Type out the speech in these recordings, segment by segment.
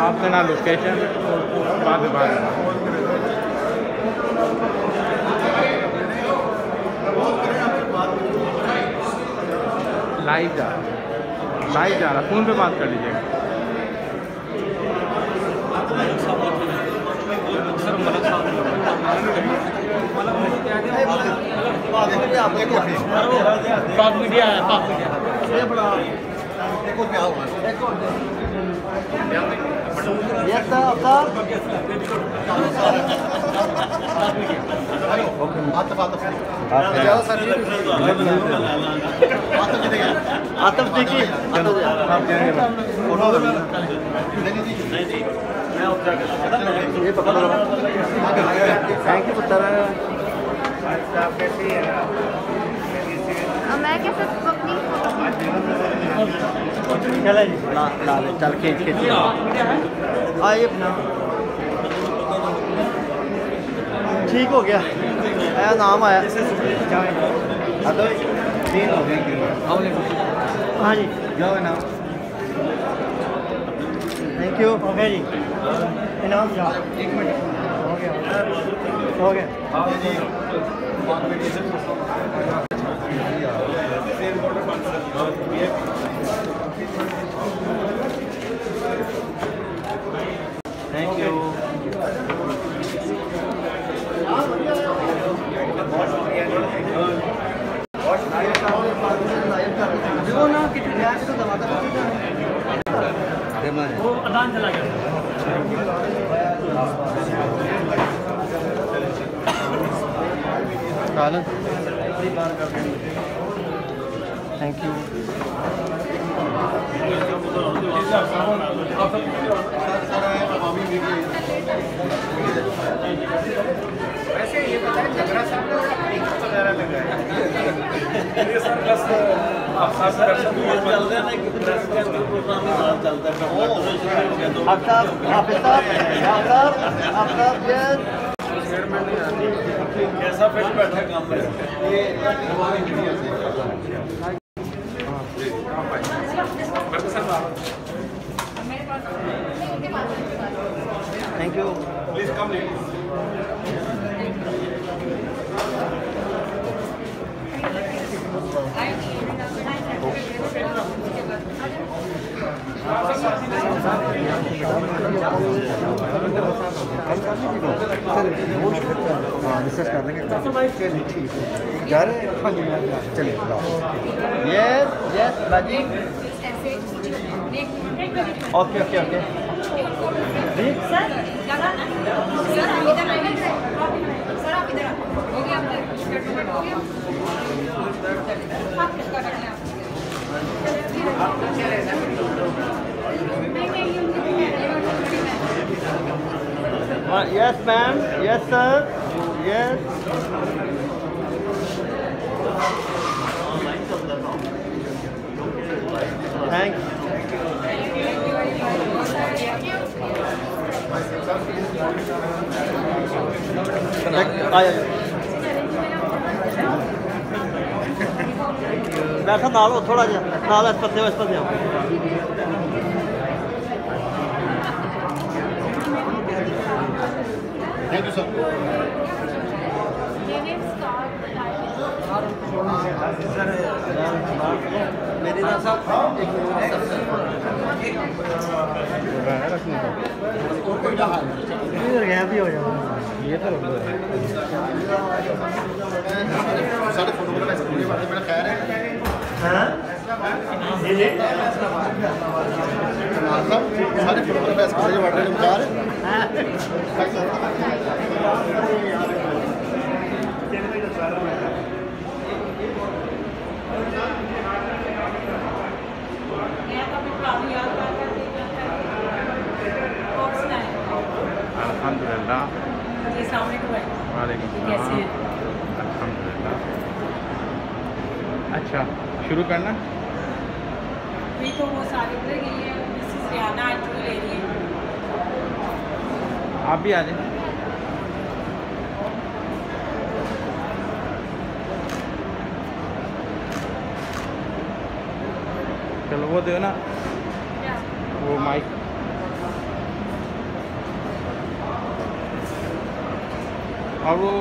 आप देना लोकेशन बाद लाइव जा रहा, फ़ोन पे बात कर लीजिएगा। पाक मीडिया है, पाक मीडिया आतफ देखिए थैंक यू पुत्र। मैं कैसे अपनी चल चल खींच आइए अपना ठीक हो गया। आया नाम आया हाँ जी जाओ ना थैंक यू हो गया जी इनाम जाओ 1 मिनट हो गया थैंक यू वो अदान चला गया थैंक यू वैसे ये बताएं झगड़ा साहब वगैरह लगा है सर बस कैसा फिट बैठा काम में thank you please come discuss कर लेंगे जा रहे हैं चलिए यस यस बाजी ओके ओके ओके सर आप इधर हो गया yes ma'am yes sir yes thanks बैठा नाल हो थोड़ा जा नाल इस पासे थैंक यू सर मेरी ना साहब भी हो जाएगा ये तो सारे फोटोग्राफ पूरे बारे में खैर है हाँ जी जी सारे फोटोग्राफ ऐसे पूरे बारे में खैर है अल्हम्दुलिल्लाह। वालेकुम सलाम। अल्हम्दुलिल्लाह। अच्छा शुरू करना तो वो सारी उधर गई है मिसेस रियाना आज ले रही है आप भी आ जाए चलो वो दो ना वो माइक और वो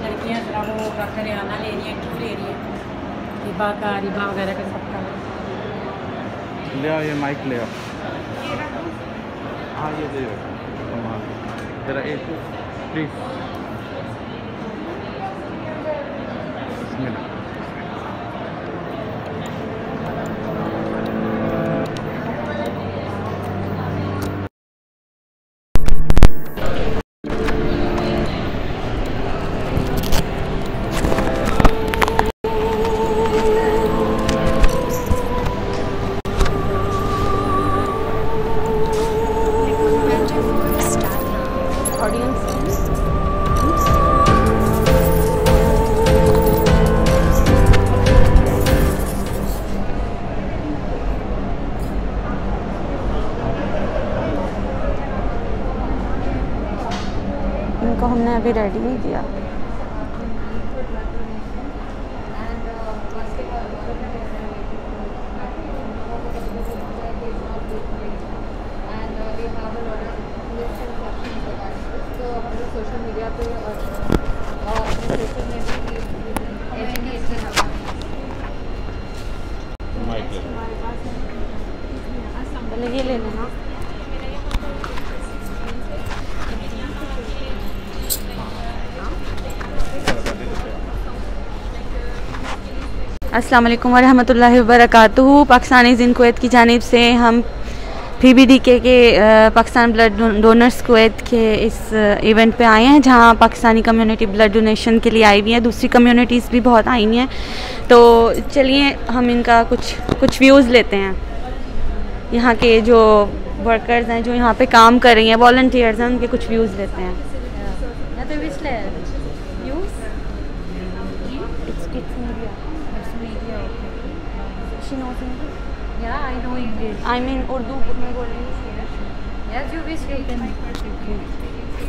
लड़कियाँ जरा वो डॉक्टर रियाना ले रही हैं, क्यों ले रही हैं, रिबा वगैरह का सबका। ले आओ ये माइक ले आओ। हाँ ये दे जरा एक प्लीज। इनको हमने अभी रेडी नहीं किया। पहले ये ले लेना। अस्सलाम वालेकुम वरहमतुल्लाहि वबरकातुहू। पाकिस्तानी ज़िन कुवैत की जानिब से हम PBDK के पाकिस्तान ब्लड डोनर्स कुवैत के इस इवेंट पे आए हैं, जहां पाकिस्तानी कम्युनिटी ब्लड डोनेशन के लिए आई हुई है। दूसरी कम्युनिटीज़ भी बहुत आई हुई हैं, तो चलिए हम इनका कुछ व्यूज़ लेते हैं। यहाँ के जो वर्कर्स हैं, जो यहाँ पे काम कर रही हैं, वॉलंटियर्स हैं, उनके कुछ व्यूज़ लेते हैं।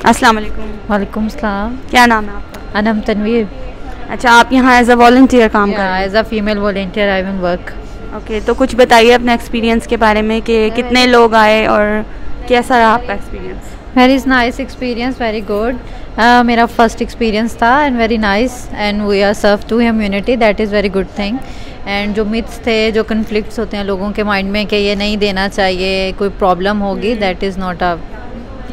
अस्सलाम वालेकुम। वालेकुम सलाम। क्या नाम है आपका? अनम तनवीर। अच्छा, आप यहाँ एज अ वॉलंटियर काम कर रहे हैं? As a female volunteer I will work. Okay, तो कुछ बताइए अपने एक्सपीरियंस के बारे में कि कितने लोग आए और कैसा रहा आपका experience? Very nice experience, very good. मेरा फर्स्ट एक्सपीरियंस था and very nice, and we are serve to community, that is very good thing. And जो मिथ्स थे, जो कन्फ्लिक्ट्स होते हैं लोगों के माइंड में कि ये नहीं देना चाहिए, कोई प्रॉब्लम होगी, that is not a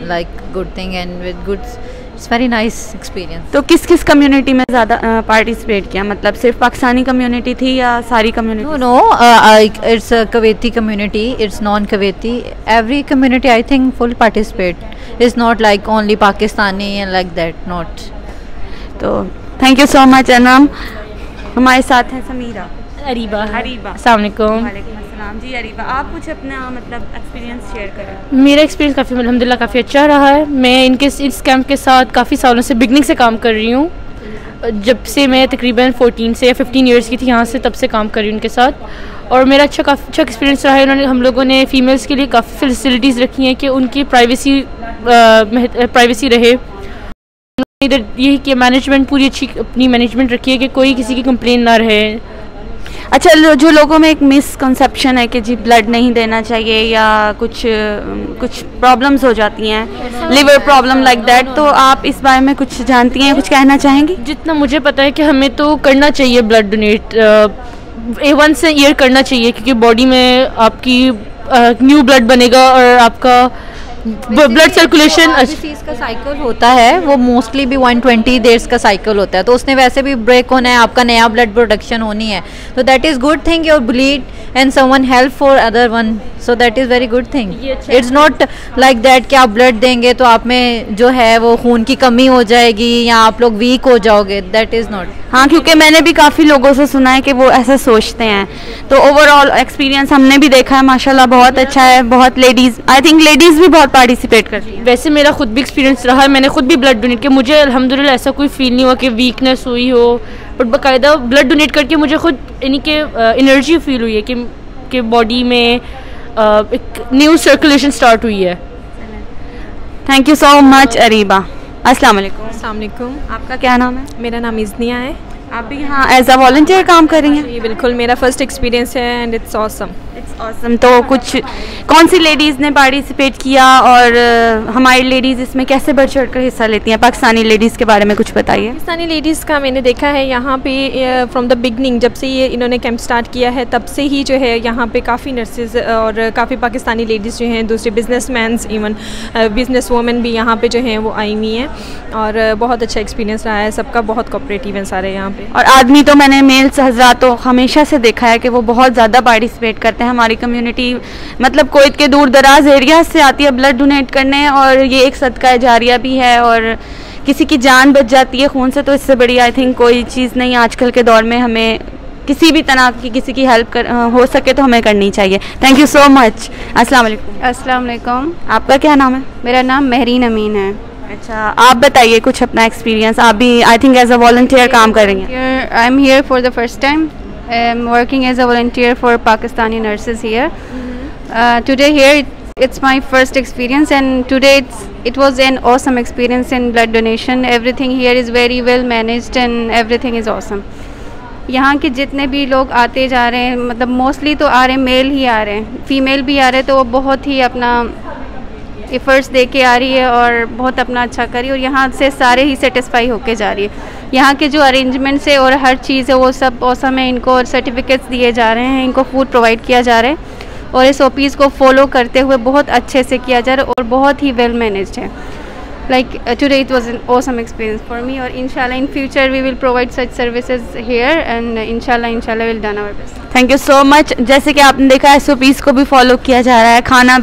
like good thing, and with good it's very nice experience. तो किस किस कम्युनिटी में ज़्यादा पार्टिसिपेट किया? मतलब सिर्फ पाकिस्तानी कम्युनिटी थी या सारी community? No, it's Kuwaiti community, it's non Kuwaiti, every community I think full participate, is not like only Pakistani and like that, not. तो thank you so much Anam. हमारे साथ हैं समीरा। अरीबा। अरीबा, अस्सलाम वालेकुम। वालेकुम अस्सलाम। जी अरीबा, आप कुछ अपना मतलब एक्सपीरियंस शेयर करें। मेरा एक्सपीरियंस काफ़ी अल्हम्दुलिल्लाह काफ़ी अच्छा रहा है। मैं इस कैंप के साथ काफ़ी सालों से बिगनिंग से काम कर रही हूँ। जब से मैं तकरीबन 14 से या 15 इयर्स की थी यहाँ से, तब से काम कर रही हूँ उनके साथ, और मेरा काफ़ी अच्छा एक्सपीरियंस रहा है। हम लोगों ने फ़ीमेल्स के लिए काफ़ी फैसिलिटीज़ रखी हैं कि उनकी प्राइवेसी रहे। इधर यही कि मैनेजमेंट पूरी अच्छी अपनी मैनेजमेंट रखी है कि कोई किसी की कंप्लेन ना रहे। अच्छा, जो लोगों में एक मिसकंसेप्शन है कि जी ब्लड नहीं देना चाहिए या कुछ प्रॉब्लम्स हो जाती हैं, लिवर प्रॉब्लम लाइक दैट, तो आप इस बारे में कुछ जानती हैं, कुछ कहना चाहेंगी? जितना मुझे पता है कि हमें तो करना चाहिए blood donate, once a year करना चाहिए, क्योंकि बॉडी में आपकी न्यू ब्लड बनेगा और आपका ब्लड सर्कुलेशन चीज़ का साइकिल होता है, वो मोस्टली भी 120 डेज का साइकिल होता है, तो उसने वैसे भी ब्रेक होना है, आपका नया ब्लड प्रोडक्शन होनी है, तो that is good thing, your bleed and someone help for other one, so that is very good thing. It's not like that कि आप ब्लड देंगे तो आप में जो है वो खून की कमी हो जाएगी या आप लोग वीक हो जाओगे, दैट इज़ नॉट। हाँ, क्योंकि मैंने भी काफ़ी लोगों से सुना है कि वो ऐसा सोचते हैं। तो ओवरऑल एक्सपीरियंस हमने भी देखा है, माशाल्लाह बहुत अच्छा है। बहुत लेडीज़, आई थिंक लेडीज़ भी बहुत पार्टिसिपेट करती हैं। वैसे मेरा खुद भी एक्सपीरियंस रहा है, मैंने खुद भी ब्लड डोनेट किया, मुझे अल्हम्दुलिल्लाह ऐसा कोई फील नहीं हुआ कि वीकनेस हुई हो, बट बाकायदा ब्लड डोनेट करके मुझे खुद यानी कि एनर्जी फील हुई है कि बॉडी में एक न्यू सर्कुलेशन स्टार्ट हुई है। Thank you so much Areeba. अस्सलाम वालेकुम। अस्सलाम वालेकुम। आपका क्या नाम है? मेरा नाम इज़निया है। आप भी यहाँ एज अ वॉलंटियर काम कर रही हैं? ये बिल्कुल मेरा फर्स्ट एक्सपीरियंस है and it's awesome. It's awesome. तो कुछ कौन सी लेडीज़ ने पार्टिसिपेट किया और हमारी लेडीज़ इसमें कैसे बढ़ चढ़ कर हिस्सा लेती हैं? पाकिस्तानी लेडीज़ के बारे में कुछ बताइए। पाकिस्तानी लेडीज़ का मैंने देखा है यहाँ पे फ्रॉम द बिगनिंग, जब से ये इन्होंने कैंप स्टार्ट किया है तब से ही जो है यहाँ पे काफ़ी नर्सेज और काफ़ी पाकिस्तानी लेडीज़ जो हैं, दूसरे बिजनेसमैन्स, इवन बिजनेस वूमेन भी यहाँ पे जो हैं वो आई हुई हैं और बहुत अच्छा एक्सपीरियंस रहा है सबका, बहुत कोऑपरेटिव हैं सारे यहाँ पे। और आदमी तो मैंने मेल्स हजरात तो हमेशा से देखा है कि वो बहुत ज़्यादा पार्टिसिपेट करते हैं। हमारी कम्युनिटी मतलब कुवैत के दूर दराज एरिया से आती है ब्लड डोनेट करने, और ये एक सदका जारिया भी है और किसी की जान बच जाती है खून से, तो इससे बड़ी आई थिंक कोई चीज़ नहीं। आजकल के दौर में हमें किसी भी तरह की किसी की हेल्प हो सके तो हमें करनी चाहिए। Thank you so much. अस्सलाम वालेकुम। अस्सलाम वालेकुम। आपका क्या नाम है? मेरा नाम महरीन अमीन है। अच्छा, आप बताइए कुछ अपना एक्सपीरियंस। आप भी I think as a volunteer काम कर रही हैं। I am here for the first time. I am working as a volunteer for Pakistani nurses here. Today here it's my first experience, and today it was an awesome experience in blood donation. Everything here is very well managed and everything is awesome. यहाँ के जितने भी लोग आते जा रहे हैं, मतलब मोस्टली तो आ रहे हैं, मेल ही आ रहे हैं, फीमेल भी आ रहे हैं, तो वो बहुत ही अपना एफर्ट्स दे के आ रही है और बहुत अपना अच्छा करी, और यहाँ से सारे ही सेटिस्फाई होके जा रही है। यहाँ के जो अरेंजमेंट्स है और हर चीज़ है वो सब ऑसम है। इनको सर्टिफिकेट्स दिए जा रहे हैं, इनको फूड प्रोवाइड किया जा रहा है और SOPs को फॉलो करते हुए बहुत अच्छे से किया जा रहा है और बहुत ही वेल मैनेज्ड है। Like today it was an awesome experience for me, और इंशाल्लाह in future we will provide such services here, and इंशाल्लाह we'll done our best. Thank you so much. जैसे कि आपने देखा SOPs को भी फॉलो किया जा रहा है, खाना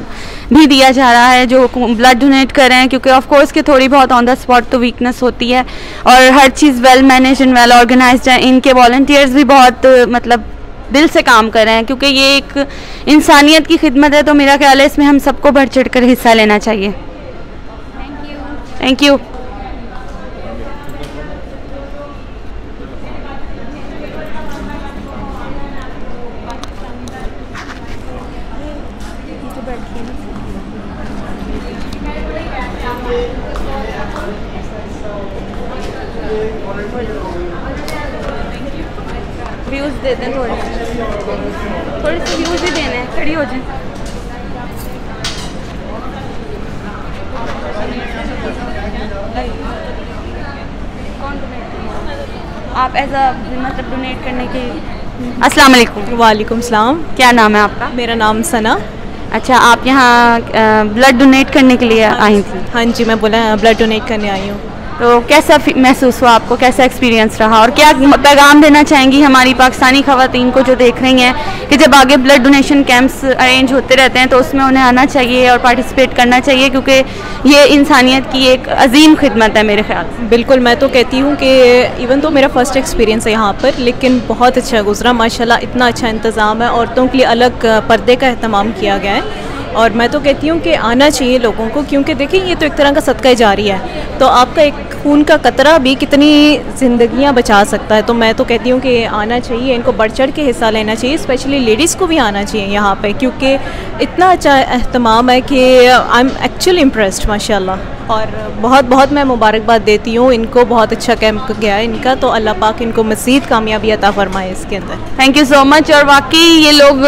भी दिया जा रहा है जो ब्लड डोनेट कर रहे हैं, क्योंकि ऑफ कोर्स कि थोड़ी बहुत ऑन द स्पॉट तो वीकनेस होती है और हर चीज़ well manage and well organised है। इनके वॉलंटियर्स भी बहुत मतलब दिल से काम कर रहे हैं, क्योंकि ये एक इंसानियत की खिदमत है, तो मेरा ख्याल है इसमें हम सबको बढ़ चढ़ कर हिस्सा लेना चाहिए। Thank you. व्यूज़ दे दें थोड़े से व्यूज़ ही देने हैं, खड़ी हो जाए। आप एज अ मतलब डोनेट करने के। अस्सलाम वालेकुम। वालेकुम सलाम। क्या नाम है आपका? मेरा नाम सना। अच्छा, आप यहाँ ब्लड डोनेट करने के लिए आई थी? हाँ जी, मैं बोला ब्लड डोनेट करने आई हूँ। तो कैसा महसूस हुआ आपको, कैसा एक्सपीरियंस रहा, और क्या पैगाम देना चाहेंगी हमारी पाकिस्तानी ख़वातीन को जो देख रही हैं कि जब आगे ब्लड डोनेशन कैंप्स अरेंज होते रहते हैं तो उसमें उन्हें आना चाहिए और पार्टिसिपेट करना चाहिए, क्योंकि ये इंसानियत की एक अजीम खिदमत है मेरे ख्याल से। बिल्कुल, मैं तो कहती हूँ कि इवन तो मेरा फ़र्स्ट एक्सपीरियंस है यहाँ पर, लेकिन बहुत अच्छा गुजरा माशाल्लाह। इतना अच्छा इंतज़ाम है, औरतों के लिए अलग पर्दे का अहतमाम किया गया है, और मैं तो कहती हूँ कि आना चाहिए लोगों को, क्योंकि देखिए ये तो एक तरह का सदका जारी है, तो आपका एक खून का कतरा भी कितनी ज़िंदगियाँ बचा सकता है। तो मैं तो कहती हूँ कि आना चाहिए, इनको बढ़ चढ़ के हिस्सा लेना चाहिए, स्पेशली लेडीज़ को भी आना चाहिए यहाँ पे, क्योंकि इतना अच्छा अहतमाम है कि आई एम एक्चुअली इम्प्रेस्ड माशाल्लाह। और बहुत बहुत मैं मुबारकबाद देती हूँ इनको, बहुत अच्छा कैंप गया है इनका, तो अल्लाह पाक इनको मज़ीद कामयाबी अता फरमाए इसके अंदर। Thank you so much. और वाकई ये लोग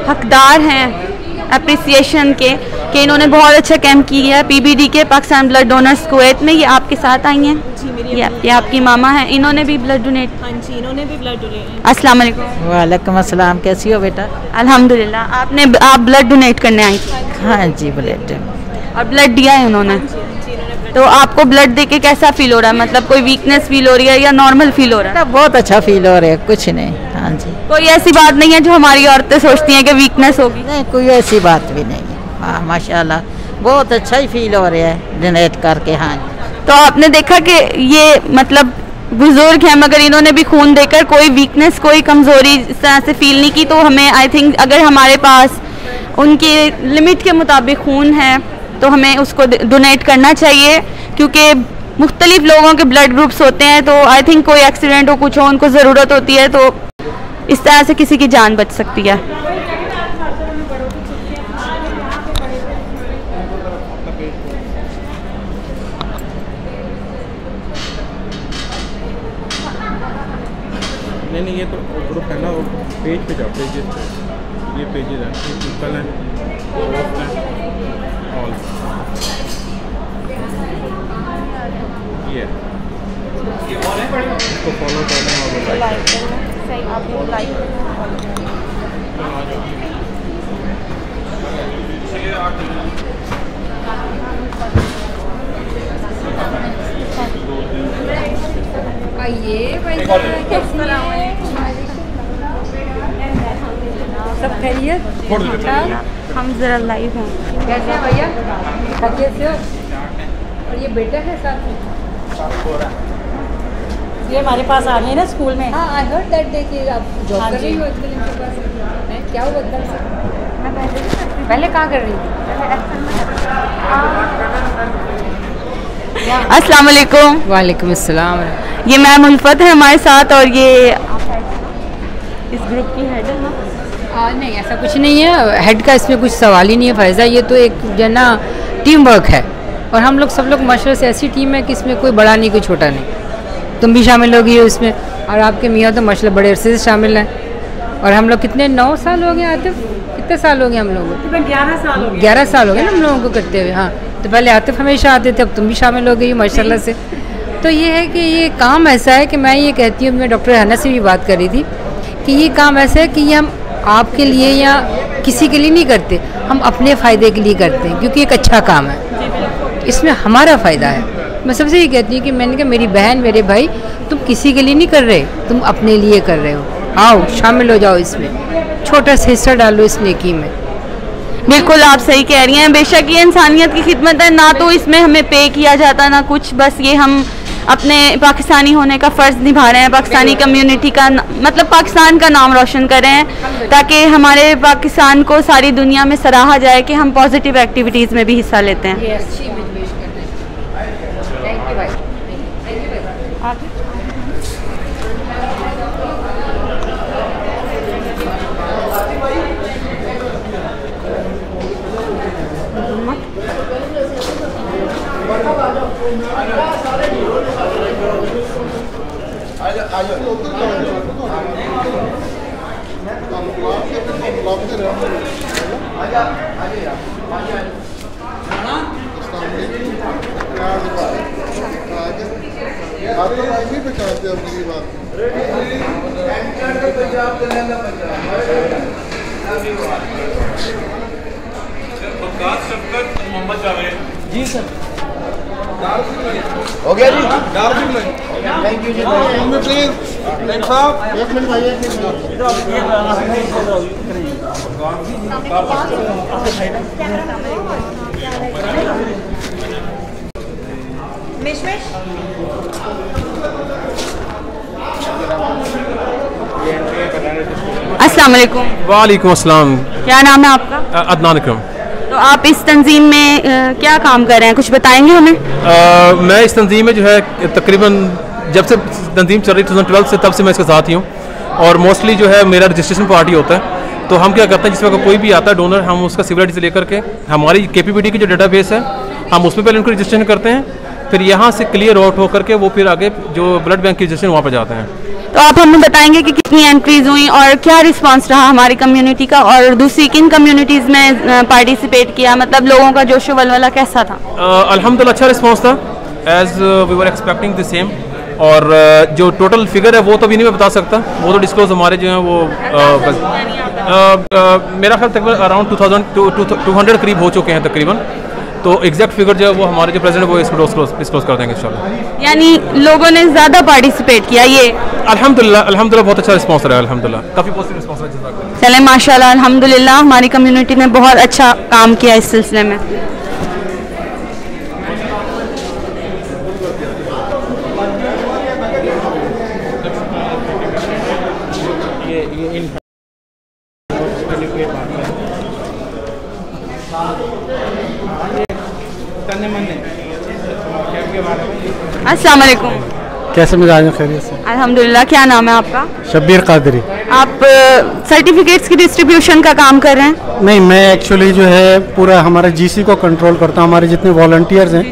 हकदार हैं अप्रिसिएशन के कि इन्होंने बहुत अच्छा कैंप किया है। PBD के पाकिस्तान ब्लड डोनर्स कुवैत में, ये आपके साथ आई हैं? जी, ये आपकी मामा हैं, इन्होंने भी ब्लड डोनेट? हाँ जी, इन्होंने भी ब्लड डोनेट। अस्सलाम वालेकुम। वालेकुम अस्सलाम। कैसी हो बेटा? अल्हम्दुलिल्लाह। आप ब्लड डोनेट करने आई थी? हाँ जी, ब्लड। और ब्लड दिया है उन्होंने? तो आपको ब्लड देके कैसा फील हो रहा है, मतलब कोई वीकनेस फील हो रही है या नॉर्मल फील हो रहा है? बहुत अच्छा फील हो रहा है, कुछ नहीं। हाँ जी, कोई ऐसी बात नहीं है जो हमारी औरतें सोचती हैं कि वीकनेस होगी? नहीं, कोई ऐसी बात भी नहीं है। हाँ माशाल्लाह, बहुत अच्छा ही फील हो रहा है डोनेट करके। हाँ, तो आपने देखा कि ये मतलब बुजुर्ग हैं मगर इन्होंने भी खून देकर कोई वीकनेस, कोई कमज़ोरी इस तरह से फील नहीं की। तो हमें आई थिंक अगर हमारे पास उनके लिमिट के मुताबिक खून है तो हमें उसको डोनेट करना चाहिए, क्योंकि मुख्तलिफ लोगों के ब्लड ग्रुप्स होते हैं, तो आई थिंक कोई एक्सीडेंट हो, कुछ हो, उनको ज़रूरत होती है, तो इस तरह से किसी की जान बच सकती है। नहीं ये तो ग्रुप है ना, वो पेज पे जाओ, पेजेस पे, ये पेजेस हैं, ये पीपल हैं, पोस्ट हैं, ऑल ये इसको फॉलो करना है और लाइक करना। सही, आप लाइक सब खैरियत? हम जरा लाइव हैं। कैसे हैं भैया? खैरियत से हो? और ये बेटा है साथ में? ये हमारे पास आ रही है ना स्कूल में। हाँ, आई हर्ड दैट डे कि आप जॉब कर रही हो आजकल इनके पास। क्या हुआ एकदम से? मैं पहले कहाँ कर रही थी? अस्सलाम वालेकुम। वालेकुम अस्सलाम। ये मैम उल्फत है हमारे साथ और ये इस ग्रुप की हेड है ना? नहीं, ऐसा कुछ नहीं है, हेड का इसमें कुछ सवाल ही नहीं है फैज़ा। ये तो एक जो ना टीम वर्क है और हम लोग सब लोग माशाल्लाह से ऐसी टीम है कि इसमें कोई बड़ा नहीं कोई छोटा नहीं। तुम भी शामिल होगी इसमें और आपके मियाँ तो माशाल्लाह बड़े अरसे से शामिल हैं। और हम लोग कितने 9 साल हो गए आतिफ? कितने साल हो गए हम लोगों को? 11 साल हो गए। 11 साल हो गए ना हम लोगों को करते हुए। हाँ, तो पहले आतिफ हमेशा आते थे, अब तुम भी शामिल हो गई माशाल्लाह से। तो ये है कि ये काम ऐसा है कि मैं ये कहती हूँ, मैं डॉक्टर हन्ना से भी बात कर रही थी कि ये काम ऐसा है कि ये हम आपके लिए या किसी के लिए नहीं करते, हम अपने फ़ायदे के लिए करते हैं, क्योंकि एक अच्छा काम है, इसमें हमारा फ़ायदा है। मैं सबसे ये कहती हूँ कि मैंने कहा मेरी बहन मेरे भाई, तुम किसी के लिए नहीं कर रहे, तुम अपने लिए कर रहे हो, आओ शामिल हो जाओ इसमें, छोटा सा हिस्सा डालो इस नेकी में। बिल्कुल आप सही कह रही हैं। बेशक ये इंसानियत की खिदमत है, ना तो इसमें हमें पे किया जाता ना कुछ, बस ये हम अपने पाकिस्तानी होने का फ़र्ज़ निभा रहे हैं, पाकिस्तानी कम्युनिटी का मतलब पाकिस्तान का नाम रोशन कर रहे हैं, ताकि हमारे पाकिस्तान को सारी दुनिया में सराहा जाए कि हम पॉजिटिव एक्टिविटीज़ में भी हिस्सा लेते हैं। जी सर, हो गया जी। थैंक यू जी। प्लीज साहब, एक मिनट भाई, एक मिनट। अस्सलाम वालेकुम। वालेकुम अस्सलाम। क्या नाम है आपका? अदनान अकरम। तो आप इस तंजीम में क्या काम कर रहे हैं, कुछ बताएंगे हमें? मैं इस तंजीम में जो है तकरीबन जब से तंजीम चल रही 2012 से, तब से मैं इसके साथ ही हूँ। और मोस्टली जो है मेरा रजिस्ट्रेशन पार्टी होता है, तो हम क्या करते हैं जिस वक्त कोई भी आता है डोनर, हम उसका सिविल आईडी से लेकर के हमारी KPBD की जो डेटाबेस है हम उसमें पहले उनको रजिस्ट्रेशन करते हैं, फिर यहाँ से क्लियर आउट होकर के वो फिर आगे जो ब्लड बैंक की रजिस्ट्रेशन वहाँ पर जाते हैं। तो आप हमें बताएंगे कि कितनी एंट्रीज हुई और क्या रिस्पांस रहा हमारी कम्युनिटी का, और दूसरी किन कम्युनिटीज़ में पार्टिसिपेट किया, मतलब लोगों का जोशो वलवला कैसा था? अल्हम्दुलिल्लाह अच्छा रिस्पांस था, as we were expecting the same. और जो टोटल फिगर है वो तो भी नहीं मैं बता सकता, वो तो डिस्क्लोज हमारे जो है वो मेरा ख्याल तकरीबन अराउंड 2200 करीब हो चुके हैं तकरीबन। तो एग्जैक्ट फिगर जो है वो हमारे जो प्रेसिडेंट वो इसको डिस्क्लोज कर देंगे इंशाल्लाह। यानी लोगों ने ज़्यादा पार्टिसिपेट किया ये? अल्हम्दुलिल्लाह बहुत अच्छा रिस्पांस रहा है, अल्हम्दुलिल्लाह काफ़ी पॉजिटिव रिस्पांस रहा है। चलें माशाल्लाह अल्हम्दुलिल्लाह हमारी कम्युनिटी ने बहुत अच्छा काम किया इस सिलसिले में। अस्सलाम वालेकुम। कैसे मिजाज हैं? खैरियत से? अल्हम्दुलिल्लाह। क्या नाम है आपका? शब्बीर कादरी। आप सर्टिफिकेट्स की डिस्ट्रीब्यूशन का काम कर रहे हैं? नहीं, मैं एक्चुअली जो है पूरा हमारा GC को कंट्रोल करता हूँ, हमारे जितने वॉलंटियर्स हैं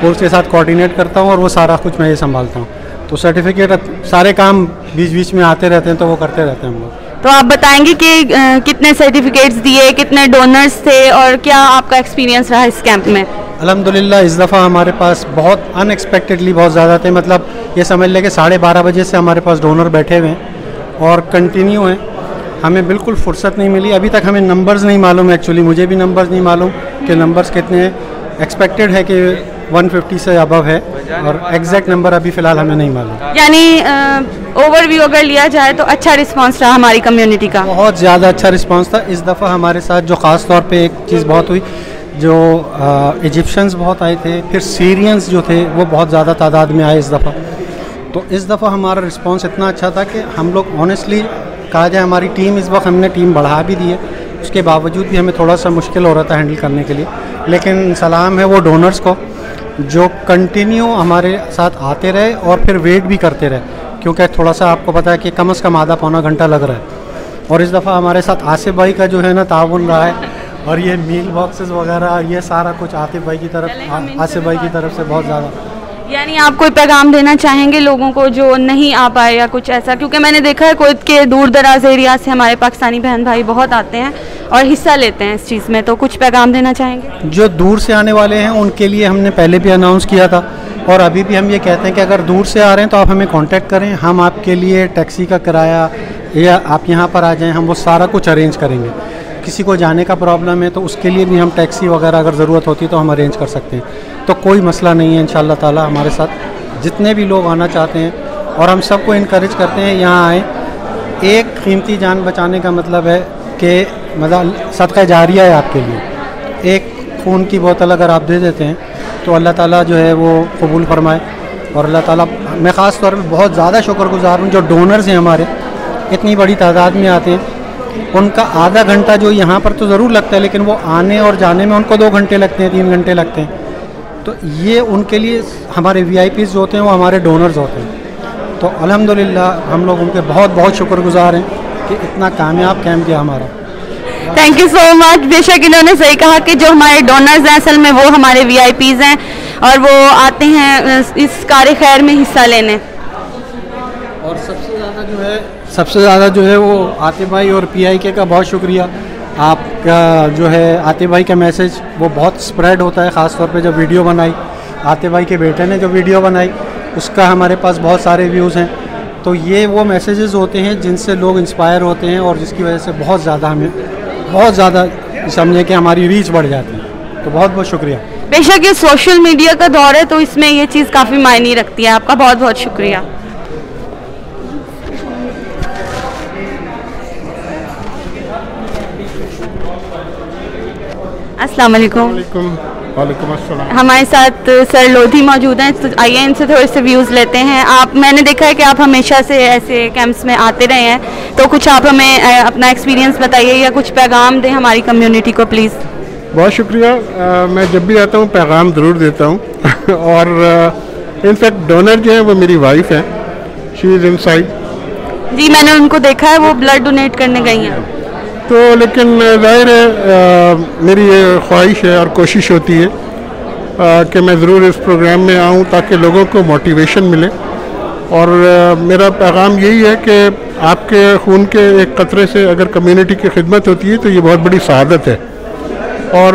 वो उसके साथ कोऑर्डिनेट करता हूँ और वो सारा कुछ मैं ही संभालता हूँ। तो सर्टिफिकेट सारे काम बीच बीच में आते रहते हैं, तो वो करते रहते हैं हम लोग। तो आप बताएंगे कि कितने सर्टिफिकेट्स दिए, कितने डोनर्स थे और क्या आपका एक्सपीरियंस रहा इस कैंप में? अल्हम्दुलिल्लाह इस दफ़ा हमारे पास बहुत अनएक्सपेक्टेडली बहुत ज़्यादा थे। मतलब ये समझ लें कि 12:30 बजे से हमारे पास डोनर बैठे हुए हैं और कंटिन्यू हैं। हमें बिल्कुल फुर्सत नहीं मिली। अभी तक हमें नंबर्स नहीं मालूम, एक्चुअली मुझे भी नंबर्स नहीं मालूम कि नंबर्स कितने हैं। एक्सपेक्टेड है कि 150 से अबव है और एग्जैक्ट नंबर अभी फ़िलहाल हमें नहीं मालूम। यानी ओवरव्यू अगर लिया जाए तो अच्छा रिस्पांस रहा हमारी कम्युनिटी का? बहुत ज़्यादा अच्छा रिस्पांस था। इस दफ़ा हमारे साथ जो ख़ास तौर पे एक चीज़ बहुत हुई, जो इजिप्शियंस बहुत आए थे, फिर सीरियंस जो थे वो बहुत ज़्यादा तादाद में आए इस दफ़ा। तो इस दफ़ा हमारा रिस्पांस इतना अच्छा था कि हम लोग ऑनेस्टली कहा जाए हमारी टीम इस वक्त हमने टीम बढ़ा भी दी है, उसके बावजूद भी हमें थोड़ा सा मुश्किल हो रहा था हैंडल करने के लिए। लेकिन सलाम है वो डोनर्स को जो कंटिन्यू हमारे साथ आते रहे और फिर वेट भी करते रहे, क्योंकि थोड़ा सा आपको पता है कि कम से कम आधा पौना घंटा लग रहा है। और इस दफ़ा हमारे साथ आसिफ भाई का जो है ना ताउन रहा है, और ये मील बॉक्सेस वगैरह ये सारा कुछ आसिफ भाई की तरफ से बहुत ज़्यादा। यानी आप कोई पैगाम देना चाहेंगे लोगों को जो नहीं आ पाए या कुछ ऐसा? क्योंकि मैंने देखा है कुवैत के दूर दराज एरिया से हमारे पाकिस्तानी बहन भाई बहुत आते हैं और हिस्सा लेते हैं इस चीज़ में, तो कुछ पैगाम देना चाहेंगे? जो दूर से आने वाले हैं उनके लिए हमने पहले भी अनाउंस किया था और अभी भी हम ये कहते हैं कि अगर दूर से आ रहे हैं तो आप हमें कांटेक्ट करें, हम आपके लिए टैक्सी का किराया या आप यहाँ पर आ जाएं, हम वो सारा कुछ अरेंज करेंगे। किसी को जाने का प्रॉब्लम है तो उसके लिए भी हम टैक्सी वगैरह अगर ज़रूरत होती है तो हम अरेंज कर सकते हैं। तो कोई मसला नहीं है इंशाअल्लाह ताला। हमारे साथ जितने भी लोग आना चाहते हैं और हम सबको इनकरेज करते हैं यहाँ आएँ। एक कीमती जान बचाने का मतलब है कि मतलब सदका जारिया है आपके लिए। एक खून की बोतल अगर आप दे देते हैं तो अल्लाह ताला जो है वो कबूल फरमाए। और अल्लाह ताला, मैं ख़ास तौर पे बहुत ज़्यादा शुक्रगुज़ार हूँ जो डोनर्स हैं हमारे, इतनी बड़ी तादाद में आते हैं। उनका आधा घंटा जो यहाँ पर तो ज़रूर लगता है, लेकिन वो आने और जाने में उनको 2 घंटे लगते हैं, 3 घंटे लगते हैं। तो ये उनके लिए हमारे VIPs जो होते हैं वो हमारे डोनर्स होते हैं। तो अल्हम्दुलिल्लाह हम लोग उनके बहुत बहुत शुक्रगुज़ार हैं कि इतना कामयाब कैंप किया हमारा। Thank you so much. बेशक इन्होंने सही कहा कि जो हमारे डोनर्स हैं असल में वो हमारे VIPs हैं और वो आते हैं इस कार्य खैर में हिस्सा लेने। और सबसे ज़्यादा जो है वो आतिफ भाई और PIK का बहुत शुक्रिया। आपका जो है आतिफ भाई का मैसेज वो बहुत स्प्रेड होता है, ख़ास तौर पे जब वीडियो बनाई आतिफ भाई के बेटे ने जो वीडियो बनाई उसका हमारे पास बहुत सारे व्यूज़ हैं। तो ये वो मैसेजेस होते हैं जिनसे लोग इंस्पायर होते हैं और जिसकी वजह से बहुत ज़्यादा समझे कि हमारी रीच बढ़ जाती है। तो बहुत बहुत शुक्रिया। बेशक ये सोशल मीडिया का दौर है तो इसमें ये चीज़ काफ़ी मायने रखती है। आपका बहुत बहुत शुक्रिया। अस्सलाम वालेकुम। वालेकुम अस्सलाम। हमारे साथ सर लोधी मौजूद हैं, तो आइए इनसे थोड़े से व्यूज़ लेते हैं। मैंने देखा है कि आप हमेशा से ऐसे कैंप्स में आते रहे हैं, तो कुछ आप हमें अपना एक्सपीरियंस बताइए या कुछ पैगाम दें हमारी कम्युनिटी को प्लीज़। बहुत शुक्रिया। मैं जब भी आता हूँ पैगाम ज़रूर देता हूँ और इनफैक्ट डोनर जो है वो मेरी वाइफ है, शी इज़ इनसाइड। जी मैंने उनको देखा है, वो ब्लड डोनेट करने गई हैं। तो लेकिन ज़ाहिर है मेरी ये ख्वाहिश है और कोशिश होती है कि मैं ज़रूर इस प्रोग्राम में आऊँ ताकि लोगों को मोटिवेशन मिले। और मेरा पैगाम यही है कि आपके खून के एक कतरे से अगर कम्युनिटी की खिदमत होती है तो ये बहुत बड़ी सआदत है। और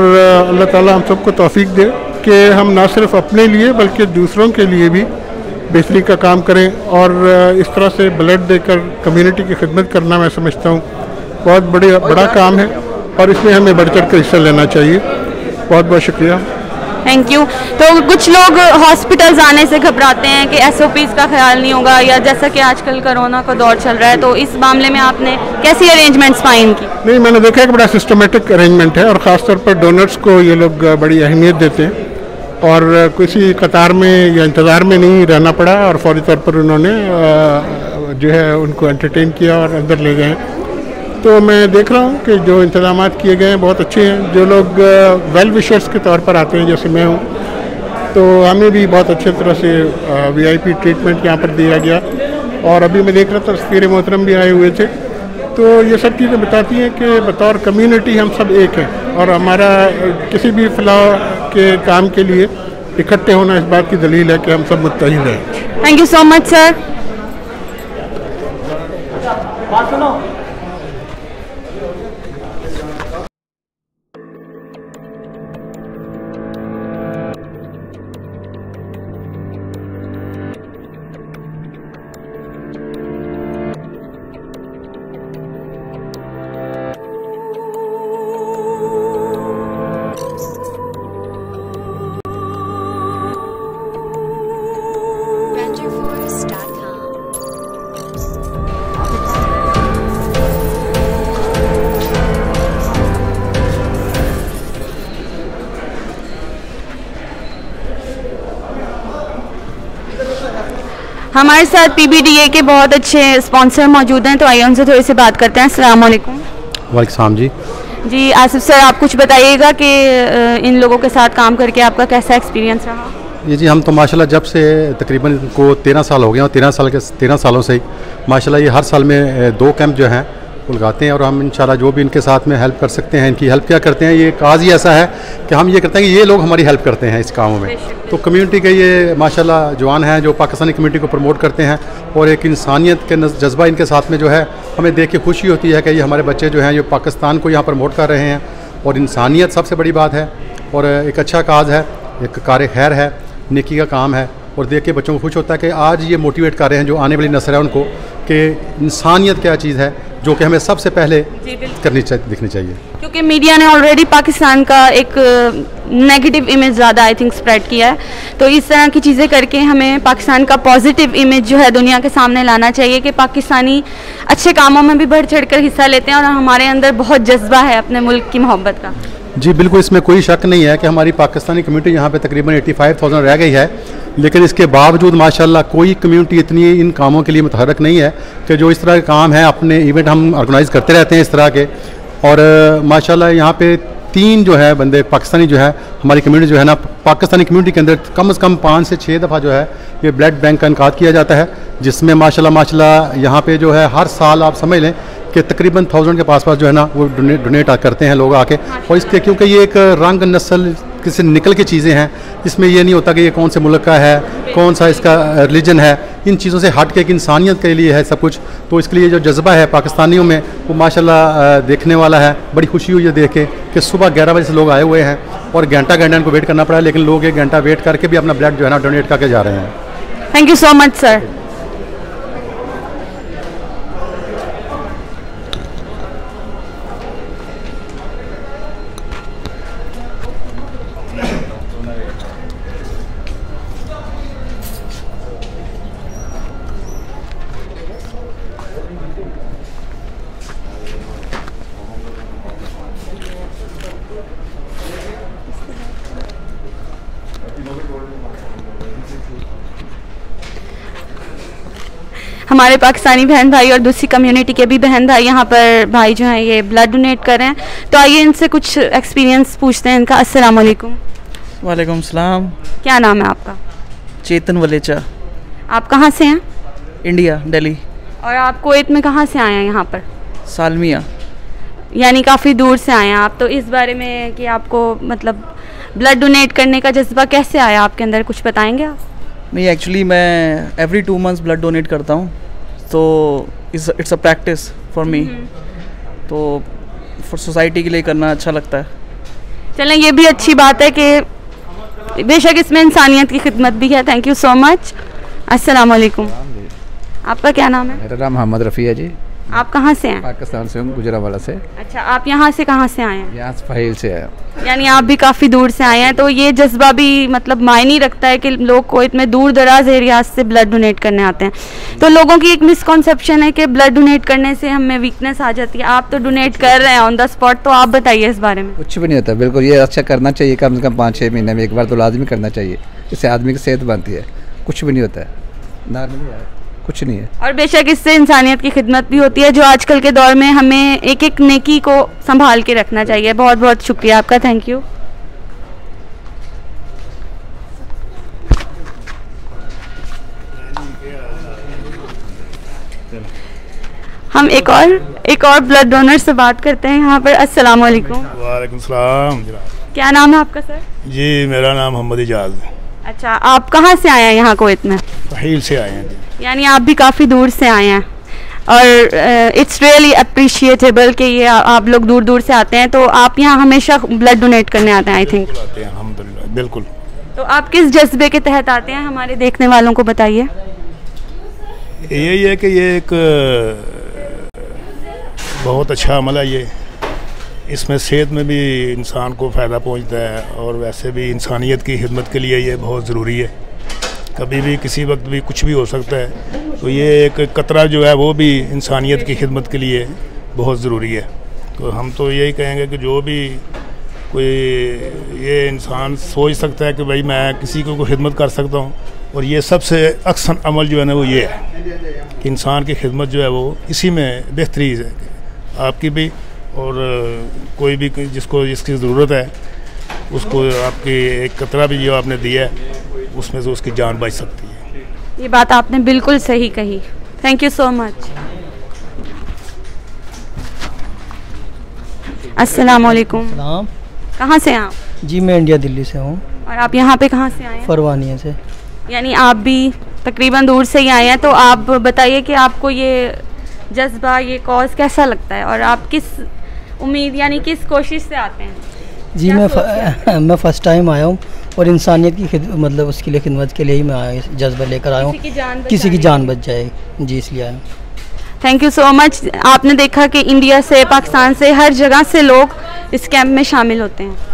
अल्लाह ताला हम सबको तौफीक दे कि हम ना सिर्फ अपने लिए बल्कि दूसरों के लिए भी बेहतरी का काम करें। और इस तरह से ब्लड देकर कम्युनिटी की खिदमत करना मैं समझता हूँ बहुत बड़ा काम है और इसमें हमें बढ़ चढ़ कर हिस्सा लेना चाहिए। बहुत बहुत शुक्रिया। Thank you. तो कुछ लोग हॉस्पिटल्स आने से घबराते हैं कि SOPs का ख्याल नहीं होगा, या जैसा कि आजकल कोरोना का दौर चल रहा है, तो इस मामले में आपने कैसी अरेंजमेंट्स पाई इनकी? नहीं, मैंने देखा कि बड़ा सिस्टमेटिक अरेंजमेंट है और ख़ास तौर पर डोनर्स को ये लोग बड़ी अहमियत देते हैं और किसी कतार में या इंतज़ार में नहीं रहना पड़ा और फौरी तौर पर उन्होंने जो है उनको एंटरटेन किया और अंदर ले गए। तो मैं देख रहा हूँ कि जो इंतज़ाम किए गए हैं बहुत अच्छे हैं। जो लोग वेल विशर्स के तौर पर आते हैं जैसे मैं हूँ, तो हमें भी बहुत अच्छे तरह से VIP ट्रीटमेंट यहाँ पर दिया गया। और अभी मैं देख रहा था सफ़ीर मोहतरम भी आए हुए थे। तो ये सब चीज़ें बताती हैं कि बतौर कम्युनिटी हम सब एक हैं और हमारा किसी भी फलाह के काम के लिए इकट्ठे होना इस बात की दलील है कि हम सब मुत्तहिद हैं। Thank you so much sir. बात सुनो। हमारे साथ पीबीडीए के बहुत अच्छे स्पॉन्सर मौजूद हैं, तो आइए उनसे थोड़ी सी बात करते हैं। अस्सलाम वालेकुम। वालेकुम सलाम जी। जी आसिफ सर, आप कुछ बताइएगा कि इन लोगों के साथ काम करके आपका कैसा एक्सपीरियंस रहा? ये जी हम तो माशाल्लाह जब से तकरीबन को 13 साल हो गए और 13 सालों से ही माशाल्लाह ये हर साल में 2 कैंप जो हैं वो लगाते हैं और हम इंशाल्लाह जो भी इनके साथ में हेल्प कर सकते हैं, इनकी हेल्प क्या करते हैं, ये काज ही ऐसा है कि हम ये करते हैं कि ये लोग हमारी हेल्प करते हैं इस कामों में। तो कम्युनिटी के ये माशाल्लाह जवान हैं जो पाकिस्तानी कम्युनिटी को प्रमोट करते हैं और एक इंसानियत के जज्बा इनके साथ में जो है हमें देख के खुशी होती है कि ये हमारे बच्चे जो हैं ये पाकिस्तान को यहाँ प्रमोट कर रहे हैं और इंसानियत सबसे बड़ी बात है और एक अच्छा काज है, एक कार खैर है, नेकी का काम है और देख के बच्चों को खुश होता है कि आज ये मोटिवेट कर रहे हैं जो आने वाली नस्ल है उनको कि इंसानियत क्या चीज़ है जो कि हमें सबसे पहले दिखनी चाहिए। क्योंकि मीडिया ने ऑलरेडी पाकिस्तान का एक नेगेटिव इमेज ज़्यादा आई थिंक स्प्रेड किया है, तो इस तरह की चीज़ें करके हमें पाकिस्तान का पॉजिटिव इमेज जो है दुनिया के सामने लाना चाहिए कि पाकिस्तानी अच्छे कामों में भी बढ़ चढ़ कर हिस्सा लेते हैं और हमारे अंदर बहुत जज्बा है अपने मुल्क की मोहब्बत का। जी बिल्कुल, इसमें कोई शक नहीं है कि हमारी पाकिस्तानी कम्युनिटी यहाँ पे तकरीबन 85,000 रह गई है, लेकिन इसके बावजूद माशाल्लाह कोई कम्युनिटी इतनी इन कामों के लिए मुतहरक नहीं है कि जो इस तरह के काम है अपने इवेंट हम ऑर्गेनाइज़ करते रहते हैं इस तरह के। और माशाल्लाह यहाँ पे 3 जो है बंदे पाकिस्तानी जो है हमारी कम्युनिटी जो है ना, पाकिस्तानी कम्युनिटी के अंदर कम से कम 5 से 6 दफ़ा जो है ये ब्लड बैंक का इनकाद किया जाता है, जिसमें माशाल्लाह यहाँ पे जो है हर साल आप समझ लें कि तकरीबन 1000 के पास जो है ना वो डोनेट करते हैं लोग आके। और इसके क्योंकि ये एक रंग नस्ल से निकल के चीज़ें हैं, इसमें ये नहीं होता कि ये कौन से मुल्क का है, कौन सा इसका रिलीजन है, इन चीज़ों से हट के एक इंसानियत के लिए है सब कुछ। तो इसके लिए जो जज्बा है पाकिस्तानियों में वो माशाल्लाह देखने वाला है। बड़ी खुशी हुई है देख के कि सुबह 11 बजे से लोग आए हुए हैं और घंटा इनको वेट करना पड़ा, लेकिन लोग 1 घंटा वेट करके भी अपना ब्लड जो है ना डोनेट करके जा रहे हैं। Thank you so much sir. हमारे पाकिस्तानी बहन भाई और दूसरी कम्युनिटी के भी बहन भाई यहाँ पर भाई जो हैं ये ब्लड डोनेट कर रहे हैं, तो आइए इनसे कुछ एक्सपीरियंस पूछते हैं इनका। अस्सलाम वालेकुम। वालेकुम सलाम। क्या नाम है आपका? चेतन वलेचा। आप कहाँ से हैं? इंडिया, दिल्ली। और आप कुवैत में कहाँ से आए हैं यहाँ पर? सालमिया। यानी काफ़ी दूर से आए हैं आप, तो इस बारे में कि आपको मतलब ब्लड डोनेट करने का जज्बा कैसे आया आपके अंदर, कुछ बताएंगे आप? नहीं, एक्चुअली मैं एवरी 2 मंथ्स ब्लड डोनेट करता हूँ, तो it's a practice for me, तो फॉर सोसाइटी के लिए करना अच्छा लगता है। चलें, ये भी अच्छी बात है कि बेशक इसमें इंसानियत की खिदमत भी है। Thank you so much. अस्सलाम वालेकुम। आपका क्या नाम है? मेरा नाम मोहम्मद रफ़ी है जी। आप कहाँ से हैं? पाकिस्तान से हूँ, गुजरावाला से। अच्छा, आप यहाँ से कहाँ से आए हैं? यहाँ से फहील से आया। यानी आप भी काफ़ी दूर से आए हैं, तो ये जज्बा भी मतलब मायने रखता है कि लोग को इतने दूर दराज एरियाज से ब्लड डोनेट करने आते हैं। तो लोगों की एक मिसकॉन्सेप्शन है कि ब्लड डोनेट करने से हमें वीकनेस आ जाती है। आप तो डोनेट कर रहे हैं ऑन द स्पॉट, तो आप बताइए इस बारे में। कुछ भी नहीं होता, बिल्कुल ये अच्छा करना चाहिए, कम से कम 5-6 महीने में एक बार तो लाजमी करना चाहिए, इससे आदमी की सेहत बनती है। कुछ भी नहीं होता है, नॉर्मली है, कुछ नहीं है। और बेशक इससे इंसानियत की खिदमत भी होती है, जो आजकल के दौर में हमें एक एक नेकी को संभाल के रखना चाहिए। बहुत बहुत शुक्रिया आपका, थैंक यू। हम एक और ब्लड डोनर से बात करते हैं यहाँ पर। अस्सलाम वालेकुम। वालेकुम सलाम। क्या नाम है आपका सर? जी, मेरा नाम मोहम्मद इजाज़ है। अच्छा, आप कहाँ से आए हैं यहाँ कुवैत में? हील से आए हैं। यानी आप भी काफ़ी दूर से आए हैं और इट्स रियली अप्रिशिएटेबल कि ये आप लोग दूर दूर से आते हैं। तो आप यहाँ हमेशा ब्लड डोनेट करने आते हैं आई थिंक? आते हैं अल्हम्दुलिल्लाह, बिल्कुल। तो आप किस जज्बे के तहत आते हैं, हमारे देखने वालों को बताइए। यही है कि ये एक बहुत अच्छा अमल है ये, इसमें सेहत में भी इंसान को फ़ायदा पहुंचता है और वैसे भी इंसानियत की खिदमत के लिए ये बहुत ज़रूरी है। कभी भी किसी वक्त भी कुछ भी हो सकता है, तो ये एक कतरा जो है वो भी इंसानियत की खिदमत के लिए बहुत ज़रूरी है। तो हम तो यही कहेंगे कि जो भी कोई ये इंसान सोच सकता है कि भाई मैं किसी को खिदमत कर सकता हूँ, और ये सबसे अक्सर अमल जो है ना वो ये है कि इंसान की खिदमत जो है वो इसी में बेहतरी है आपकी भी, और कोई भी जिसको जिसकी ज़रूरत है उसको आपकी एक कतरा भी जो आपने दिया है उसमें से उसकी जान बच सकती है। ये बात आपने बिल्कुल सही कही। Thank you so much. अस्सलाम वालेकुम। कहाँ से हैं आप? जी मैं इंडिया दिल्ली से हूँ। और आप यहाँ पे कहाँ से आए हैं? फरवानिया से। यानी आप भी तकरीबन दूर से ही आए हैं। तो आप बताइए कि आपको ये जज्बा, ये कॉज कैसा लगता है और आप किस उम्मीद यानी किस कोशिश से आते हैं? जी मैं फ़र्स्ट टाइम आया हूँ और इंसानियत की मतलब उसके लिए खिदमत के लिए ही मैं आया, जज्बा लेकर आया हूँ, किसी की जान बच जाए जी, इसलिए आया हूँ। Thank you so much. आपने देखा कि इंडिया से, पाकिस्तान से, हर जगह से लोग इस कैंप में शामिल होते हैं।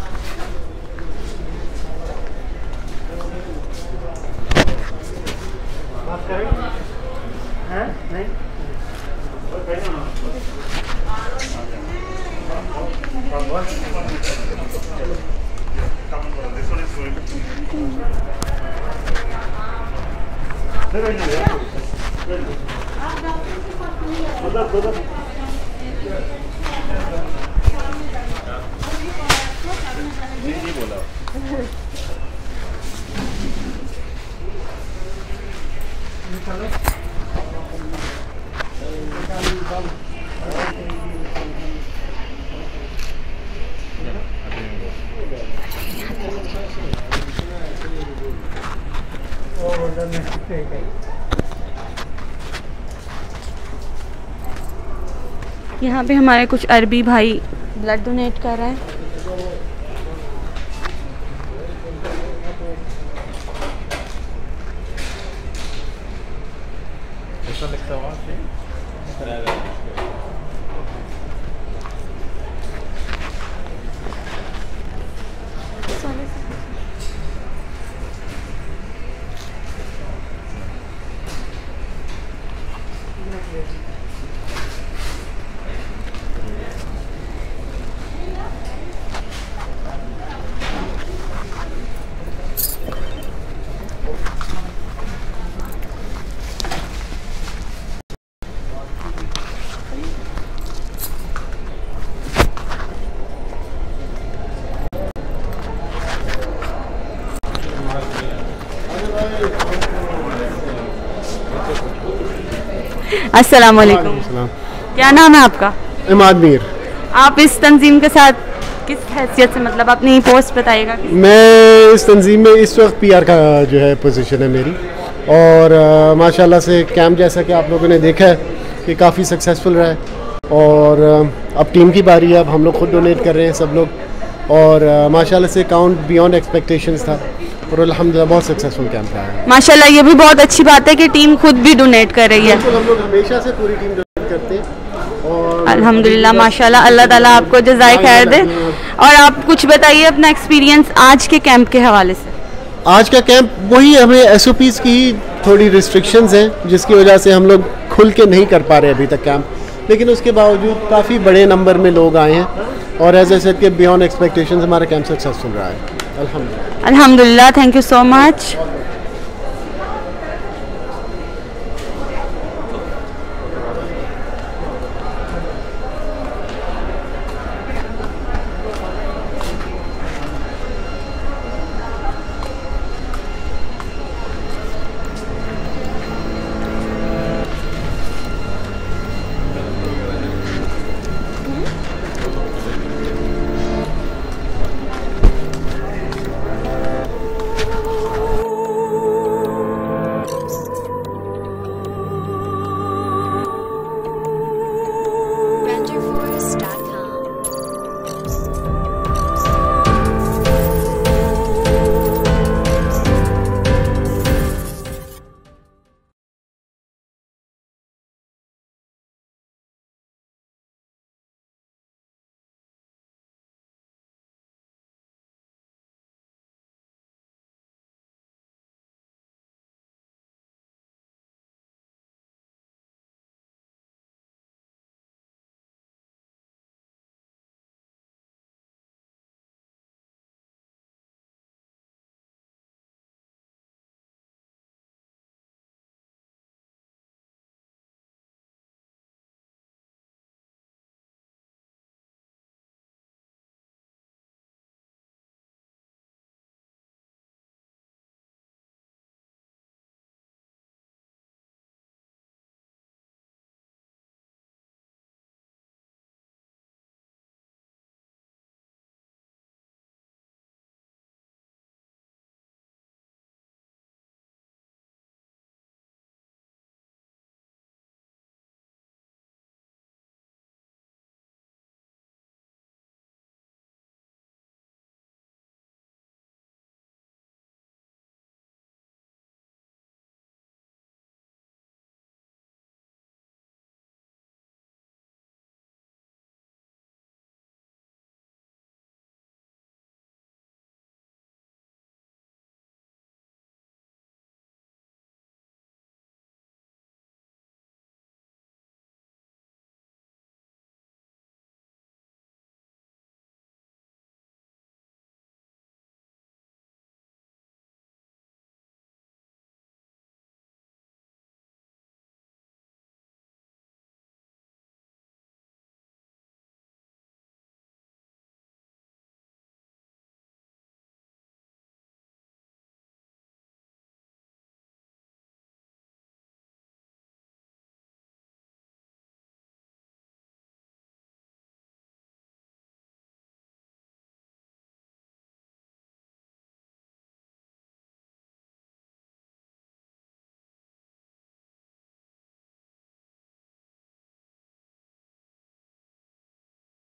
यहाँ पे हमारे कुछ अरबी भाई ब्लड डोनेट कर रहे हैं। अस्सलाम वालेकुम। क्या नाम है आपका? इमाद मीर। आप इस तंजीम के साथ किस हैसियत से, मतलब अपनी पोस्ट बताइएगा? मैं इस तंजीम में इस वक्त पीआर का जो है पोजीशन है मेरी, और माशाल्लाह से कैंप जैसा कि आप लोगों ने देखा है कि काफ़ी सक्सेसफुल रहा है, और अब टीम की बारी है। अब हम लोग खुद डोनेट कर रहे हैं सब लोग, और माशाल्लाह से काउंट बियॉन्ड एक्सपेक्टेशंस था, और अल्हम्दुलिल्लाह बहुत सक्सेसफुल कैंप रहा है। माशाल्लाह, ये भी बहुत अच्छी बात है कि टीम खुद भी डोनेट कर रही है। हम लोग हमेशा से पूरी टीम डोनेट करते हैं, और अल्हम्दुलिल्लाह माशाल्लाह, अल्लाह ताला आपको जज़ाए खैर दे। और आप कुछ बताइए अपना एक्सपीरियंस आज के कैंप के हवाले से। आज का कैंप वही, हमें एसओपीज़ की थोड़ी रिस्ट्रिक्शंस हैं जिसकी वजह से हम लोग खुल के नहीं कर पा रहे अभी तक कैंप, लेकिन उसके बावजूद काफ़ी बड़े नंबर में लोग आए हैं, और एज ए सेड के बियॉन्ड एक्सपेक्टेशंस हमारा कैंप सक्सेसफुल रहा है अल्हम्दुलिल्लाह। अल्हम्दुलिल्लाह, thank you so much.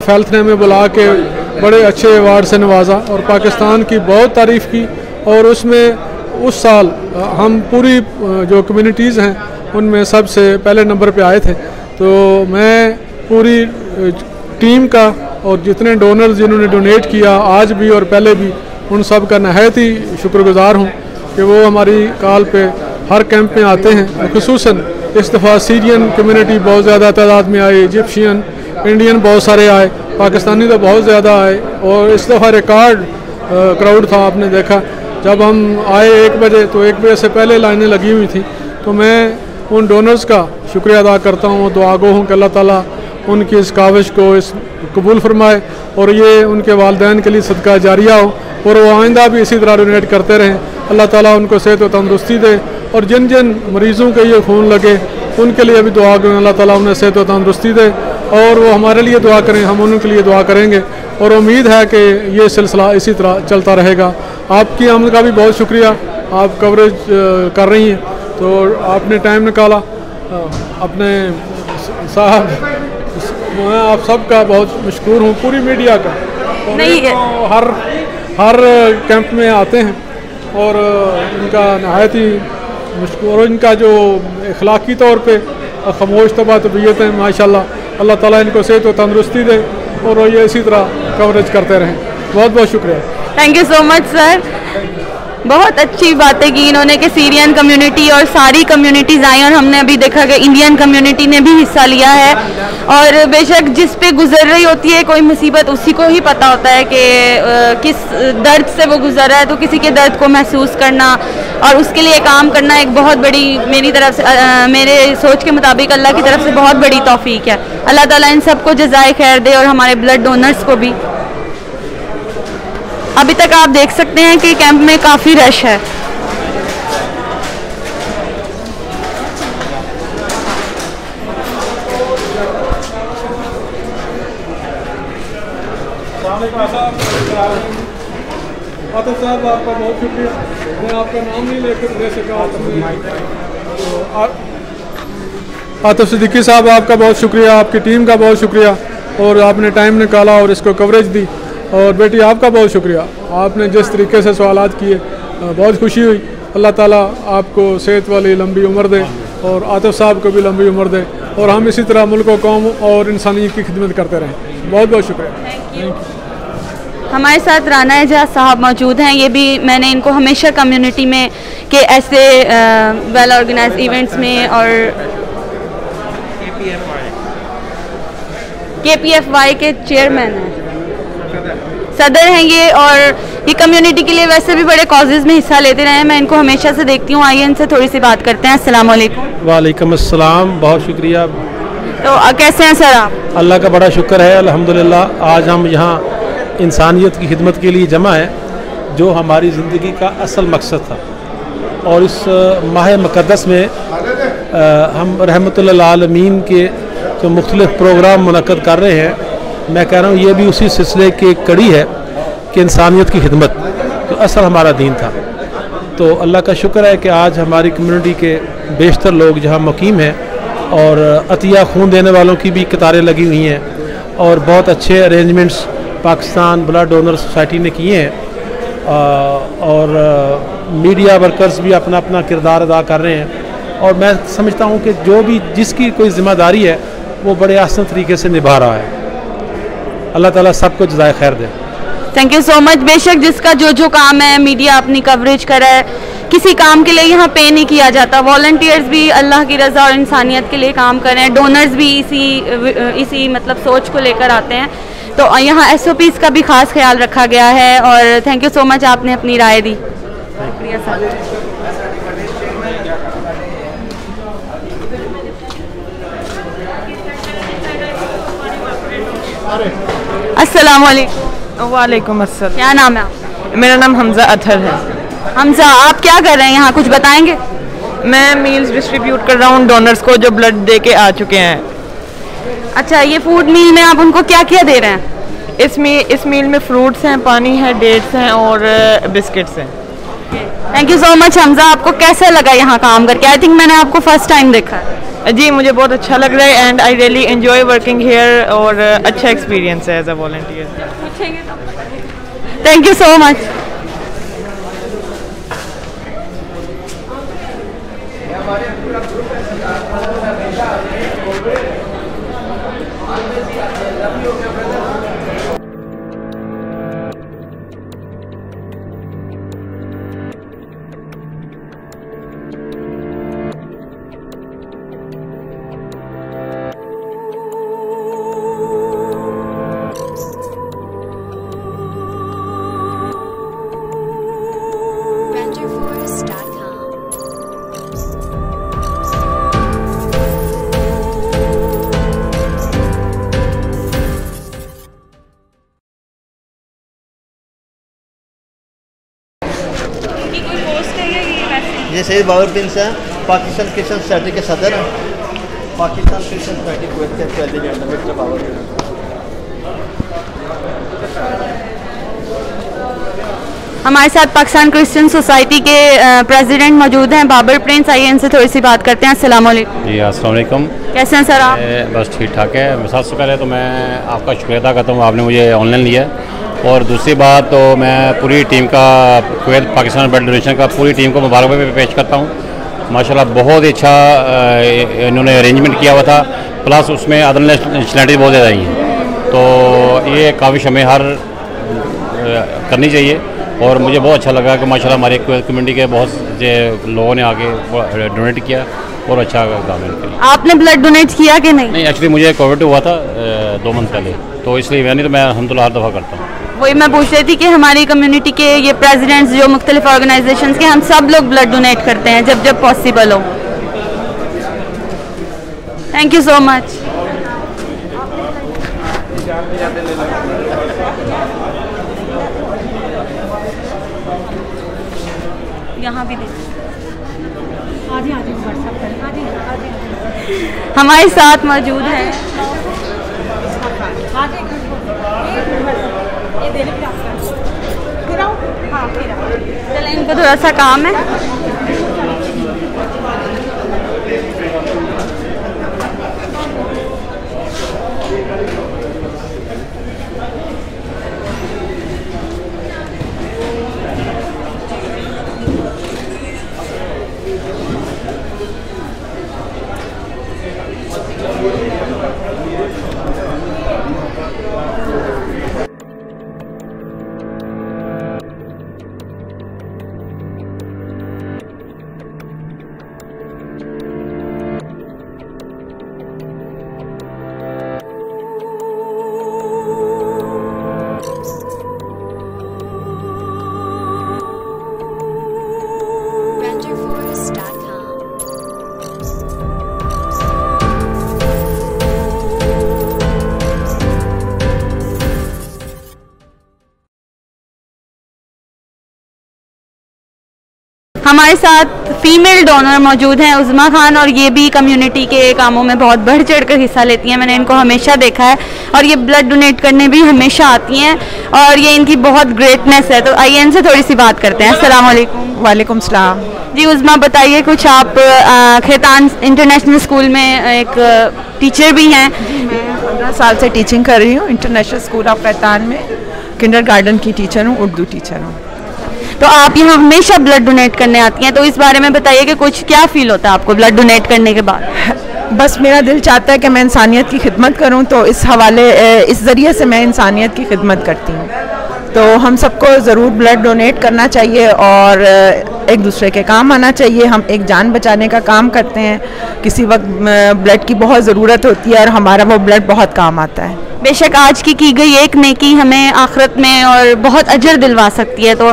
Of health ने हमें बुला के बड़े अच्छे अवार्ड से नवाजा और पाकिस्तान की बहुत तारीफ़ की। और उसमें उस साल हम पूरी जो कम्युनिटीज़ हैं उनमें सबसे पहले नंबर पे आए थे। तो मैं पूरी टीम का और जितने डोनर्स जिन्होंने डोनेट किया आज भी और पहले भी, उन सब का नहायत ही शुक्रगुजार हूँ कि वो हमारी कॉल पे हर कैंप में आते हैं। खुसूसन इस दफ़ा सीरियन कम्युनिटी बहुत ज़्यादा तादाद में आई, इजिप्शियन, इंडियन बहुत सारे आए, पाकिस्तानी तो बहुत ज़्यादा आए। और इस दफ़ा रिकॉर्ड क्राउड था, आपने देखा जब हम आए 1 बजे तो 1 बजे से पहले लाइनें लगी हुई थी। तो मैं उन डोनर्स का शुक्रिया अदा करता हूँ, दुआ गो हूँ कि अल्लाह ताला उनकी इस काविश को इस कबूल फरमाए और ये उनके वालिदैन के लिए सदका जारिया हो और वो आइंदा भी इसी तरह डोनेट करते रहें। अल्लाह ताला उनको सेहत और तंदुरुस्ती दे और जिन जिन मरीज़ों के ये खून लगे उनके लिए भी दुआ करें, अल्लाह ताला उन्हें सेहत और तंदुरुस्ती दे और वो हमारे लिए दुआ करें, हम उनके लिए दुआ करेंगे। और उम्मीद है कि ये सिलसिला इसी तरह चलता रहेगा। आपकी आमद का भी बहुत शुक्रिया, आप कवरेज कर रही हैं तो आपने टाइम निकाला। अपने साहब, मैं आप सबका बहुत मशकूर हूँ, पूरी मीडिया का। नहीं तो हर कैंप में आते हैं और इनका नहायत ही मशकूर, और इनका जो अखलाकी तौर पे खामोश तबा तबीयत है माशाल्लाह, अल्लाह ताला इनको सेहत और तंदुरुस्ती दे और ये इसी तरह कवरेज करते रहें। बहुत बहुत शुक्रिया। Thank you so much sir, बहुत अच्छी बातें की इन्होंने कि सीरियन कम्युनिटी और सारी कम्युनिटीज़ आई और हमने अभी देखा कि इंडियन कम्युनिटी ने भी हिस्सा लिया है। और बेशक जिस पे गुजर रही होती है कोई मुसीबत उसी को ही पता होता है कि किस दर्द से वो गुजर रहा है, तो किसी के दर्द को महसूस करना और उसके लिए काम करना एक बहुत बड़ी, मेरी तरफ से मेरे सोच के मुताबिक अल्लाह की तरफ से बहुत बड़ी तौफीक है। अल्लाह ताला इन सबको जज़ाए खैर दे और हमारे ब्लड डोनर्स को भी। अभी तक आप देख सकते हैं कि कैंप में काफ़ी रश है। आतिफ साहब आपका बहुत शुक्रिया, मैं आपका नाम नहीं ले सका। आतिफ सिद्दीकी साहब आपका बहुत शुक्रिया, आपकी टीम का बहुत शुक्रिया और आपने टाइम निकाला और इसको कवरेज दी। और बेटी आपका बहुत शुक्रिया, आपने जिस तरीके से सवालात किए बहुत खुशी हुई। अल्लाह ताला आपको सेहत वाली लंबी उम्र दे और आतिफ साहब को भी लंबी उम्र दे और हम इसी तरह मुल्क कौम और इंसानियत की खिदमत करते रहें। बहुत बहुत शुक्रिया। Thank you. हमारे साथ राना एजाज साहब मौजूद हैं। ये भी मैंने इनको हमेशा कम्युनिटी में के ऐसे वेल ऑर्गेनाइज इवेंट्स में और KPFY के चेयरमैन हैं, सदर हैं ये, और ये कम्युनिटी के लिए वैसे भी बड़े कॉजेज़ में हिस्सा लेते रहे हैं। मैं इनको हमेशा से देखती हूँ। आइए इनसे थोड़ी सी बात करते हैं। अस्सलाम वालेकुम। वालेकुम अस्सलाम, बहुत शुक्रिया। तो कैसे हैं सर आप? अल्लाह का बड़ा शुक्र है, अल्हम्दुलिल्लाह। आज हम यहाँ इंसानियत की खिदमत के लिए जमा है, जो हमारी ज़िंदगी का असल मकसद था। और इस माह मुक़द्दस में हम रहमतुल लिल आलमीन के जो मुख्तलिफ़ प्रोग्राम मुनक़्क़द कर रहे हैं, मैं कह रहा हूँ ये भी उसी सिलसिले की कड़ी है कि इंसानियत की खिदमत तो असल हमारा दीन था। तो अल्लाह का शुक्र है कि आज हमारी कम्युनिटी के बेशतर लोग जहाँ मुकीम हैं और अतिया खून देने वालों की भी कतारें लगी हुई हैं और बहुत अच्छे arrangements Pakistan blood donor society ने किए हैं और मीडिया वर्कर्स भी अपना अपना किरदार अदा कर रहे हैं। और मैं समझता हूँ कि जो भी जिसकी कोई ज़िम्मेदारी है वो बड़े आसान तरीके से निभा रहा है। अल्लाह ताला सबको जज़ाए खैर दे। Thank you so much. बेशक जिसका जो काम है मीडिया अपनी कवरेज कर रहा है, किसी काम के लिए यहाँ पे नहीं किया जाता। वॉलंटियर्स भी अल्लाह की रज़ा और इंसानियत के लिए काम कर रहे हैं, डोनर्स भी इसी मतलब सोच को लेकर आते हैं। तो यहाँ SOPs का भी ख़ास ख्याल रखा गया है और थैंक यू सो मच, आपने अपनी राय दी। शुक्रिया सर। अस्सलाम वालेकुम। वालेकुम अस्सलाम। क्या नाम है आपका? मेरा नाम हमज़ा अतहर है। हमज़ा, आप क्या कर रहे हैं यहाँ, कुछ बताएंगे? मैं मील्स डिस्ट्रीब्यूट कर रहा हूँ डोनर्स को जो ब्लड दे के आ चुके हैं। अच्छा, ये फूड मील में आप उनको क्या क्या दे रहे हैं? इस मील में फ्रूट्स हैं, पानी है, डेट्स हैं और बिस्किट्स हैं। Thank you so much Hamza. आपको कैसा लगा यहाँ काम करके? आई थिंक मैंने आपको फर्स्ट टाइम देखा है। जी मुझे बहुत अच्छा लग रहा है and I really enjoy working here और अच्छा एक्सपीरियंस है as a volunteer. Thank you so much. ये सैयद बाबर बिन से पाकिस्तान क्रिश्चियन सोसाइटी के सदर हैं। पाकिस्तान क्रिश्चियन सोसाइटी कुवैत के प्रेसिडेंट मिस्टर बाबर बिन। हमारे साथ पाकिस्तान क्रिश्चियन सोसाइटी के प्रेसिडेंट मौजूद हैं बाबर प्रिंस। आइए इनसे थोड़ी सी बात करते हैं। अस्सलाम वालेकुम। जी अस्सलाम वालेकुम। कैसे हैं सर आप? बस ठीक ठाक है। सबसे पहले तो मैं आपका शुक्रिया अदा करता हूँ, आपने मुझे ऑनलाइन लिया। और दूसरी बात तो मैं पूरी टीम का कुवैत पाकिस्तान ब्लड डोनेशन का पूरी टीम को मुबारकबाद पेश करता हूँ। माशाल्लाह बहुत ही अच्छा इन्होंने अरेंजमेंट किया हुआ था, प्लस उसमें अदर नेशनलिटी बहुत ज़्यादा आई हैं, तो ये काफ़ी हमें हर करनी चाहिए। और मुझे बहुत अच्छा लगा कि माशाल्लाह हमारे कम्युनिटी के बहुत से लोगों ने आके डोनेट किया और अच्छा काम है। आपने ब्लड डोनेट किया कि नहीं? नहीं, एक्चुअली मुझे कोविड हुआ था 2 मंथ पहले, तो इसलिए मैं नहीं, तो मैं अल्हम्दुलिल्लाह हर दफ़ा करता हूँ। वही मैं पूछ रही थी कि हमारी कम्युनिटी के ये प्रेसिडेंट्स जो मुख्तलिफ ऑर्गेनाइजेशंस के, हम सब लोग ब्लड डोनेट करते हैं जब जब पॉसिबल हो। Thank you so much. यहाँ भी हमारे साथ मौजूद है चलें, इनको थोड़ा सा काम है। हमारे साथ फीमेल डोनर मौजूद हैं उज़मा खान, और ये भी कम्युनिटी के कामों में बहुत बढ़ चढ़ कर हिस्सा लेती हैं। मैंने इनको हमेशा देखा है और ये ब्लड डोनेट करने भी हमेशा आती हैं और ये इनकी बहुत ग्रेटनेस है। तो आइए इनसे थोड़ी सी बात करते हैं। अस्सलाम वालेकुम। वालेकुम सलाम। जी उज़मा बताइए कुछ, आप खेतान इंटरनेशनल स्कूल में एक टीचर भी हैं। जी मैं 15 साल से टीचिंग कर रही हूँ इंटरनेशनल स्कूल ऑफ खेतान में। किंडरगार्टन की टीचर हूँ, उर्दू टीचर हूँ। तो आप यहाँ हमेशा ब्लड डोनेट करने आती हैं, तो इस बारे में बताइए कि कुछ क्या फील होता है आपको ब्लड डोनेट करने के बाद? बस मेरा दिल चाहता है कि मैं इंसानियत की खिदमत करूँ, तो इस हवाले इस ज़रिए से मैं इंसानियत की खिदमत करती हूँ। तो हम सबको ज़रूर ब्लड डोनेट करना चाहिए और एक दूसरे के काम आना चाहिए। हम एक जान बचाने का काम करते हैं, किसी वक्त ब्लड की बहुत ज़रूरत होती है और हमारा वो ब्लड बहुत काम आता है। बेशक आज की गई एक नेकी हमें आखिरत में और बहुत अजर दिलवा सकती है। तो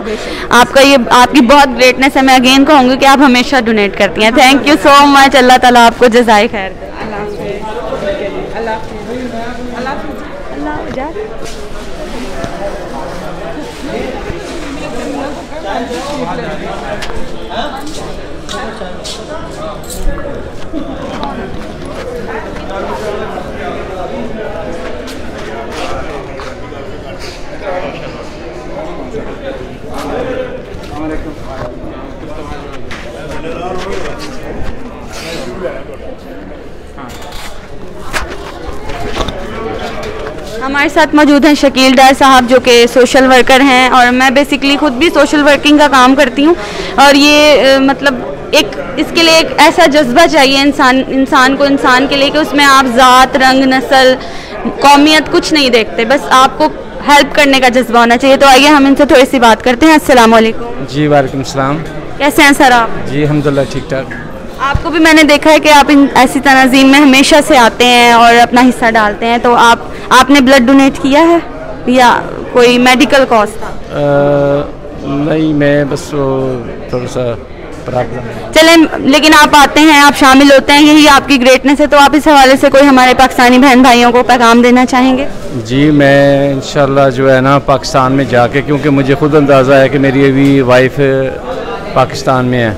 आपका ये आपकी बहुत ग्रेटनेस है। मैं अगेन कहूँगी कि आप हमेशा डोनेट करती हैं। Thank you so much. Allah ताला आपको जज़ाए खैर दे। हमारे साथ मौजूद हैं शकील डार साहब जो कि सोशल वर्कर हैं, और मैं बेसिकली खुद भी सोशल वर्किंग का काम करती हूँ। और ये मतलब एक इसके लिए एक ऐसा जज्बा चाहिए इंसान को इंसान के लिए कि उसमें आप ज़ात, रंग, नस्ल, कौमियत कुछ नहीं देखते, बस आपको हेल्प करने का जज्बा होना चाहिए। तो आइए हम इनसे थोड़ी सी बात करते हैं। अस्सलाम वालेकुम। जी वालेकुम सलाम। कैसे हैं सर आप? जी अल्हम्दुलिल्लाह ठीक ठाक। आपको भी मैंने देखा है कि आप ऐसी तनज़ीम में हमेशा से आते हैं और अपना हिस्सा डालते हैं, तो आपने ब्लड डोनेट किया है या कोई मेडिकल कॉज था? नहीं, मैं बस थोड़ा सा प्रॉब्लम। चलें, लेकिन आप आते हैं, आप शामिल होते हैं, यही आपकी ग्रेटनेस है। तो आप इस हवाले से कोई हमारे पाकिस्तानी बहन भाइयों को पैगाम देना चाहेंगे? जी मैं इंशाल्लाह जो है ना पाकिस्तान में जाके, क्योंकि मुझे खुद अंदाज़ा है कि मेरी अभी वाइफ पाकिस्तान में है,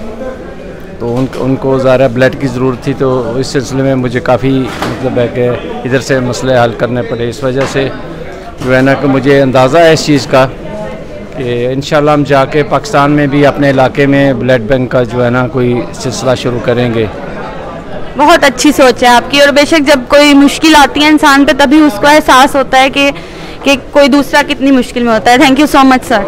तो उनको ज़्यादा ब्लड की ज़रूरत थी, तो इस सिलसिले में मुझे काफ़ी मतलब है कि इधर से मसले हल करने पड़े। इस वजह से जो है ना कि मुझे अंदाज़ा है इस चीज़ का कि इंशाल्लाह हम जाके पाकिस्तान में भी अपने इलाके में ब्लड बैंक का जो है ना कोई सिलसिला शुरू करेंगे। बहुत अच्छी सोच है आपकी, और बेशक जब कोई मुश्किल आती है इंसान पे तभी उसको एहसास होता है कि कोई दूसरा कितनी मुश्किल में होता है। Thank you so much sir.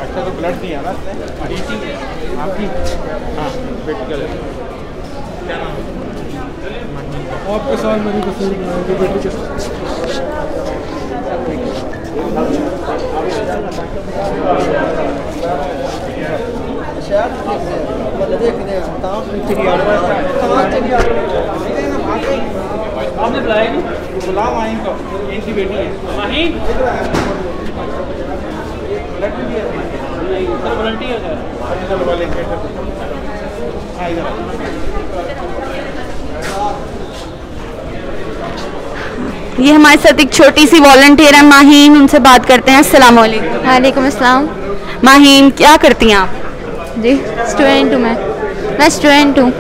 अच्छा तो ब्लड दिया ना आपकी? हाँ बेटी का क्या नाम है आपके साथ? मेरी तस्वीर बनाएंगे बेटी के साथ। आपने बुलाया नहीं? बुलाओ माहीन को, इनकी बेटी है माहीन। ब्लड भी दिया नहीं सर, वॉलंटियर है। चलो वॉलंटियर हाँ इधर। ये हमारे साथ एक छोटी सी वॉलंटियर है माहीन, उनसे बात करते हैं। अस्सलाम वालेकुम। वालेकुम अस्सलाम। माहीन क्या करती हैं आप? जी स्टूडेंट हूँ मैं स्टूडेंट हूँ।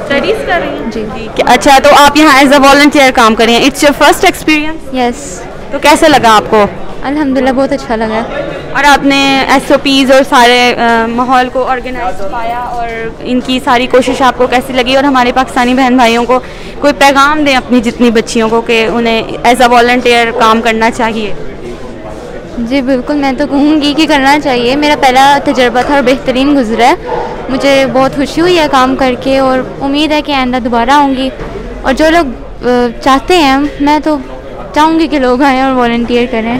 स्टडीज कर रही हैं? जी। अच्छा, तो आप यहाँ एज अ वॉलंटियर काम कर रही हैं। It's your first experience? Yes. तो कैसे लगा आपको? अल्हम्दुलिल्लाह बहुत अच्छा लगा। और आपने SOPs और सारे माहौल को ऑर्गेनाइज पाया, और इनकी सारी कोशिश आपको कैसी लगी? और हमारे पाकिस्तानी बहन भाइयों को कोई पैगाम दें अपनी जितनी बच्चियों को कि उन्हें एज अ वॉलंटियर काम करना चाहिए। जी बिल्कुल, मैं तो कहूँगी कि करना चाहिए। मेरा पहला तजर्बा था और बेहतरीन गुजरा है। मुझे बहुत खुशी हुई है काम करके, और उम्मीद है कि आइंदा दोबारा आऊँगी। और जो लोग चाहते हैं, मैं तो चाहूँगी कि लोग आएँ और वॉलंटियर करें।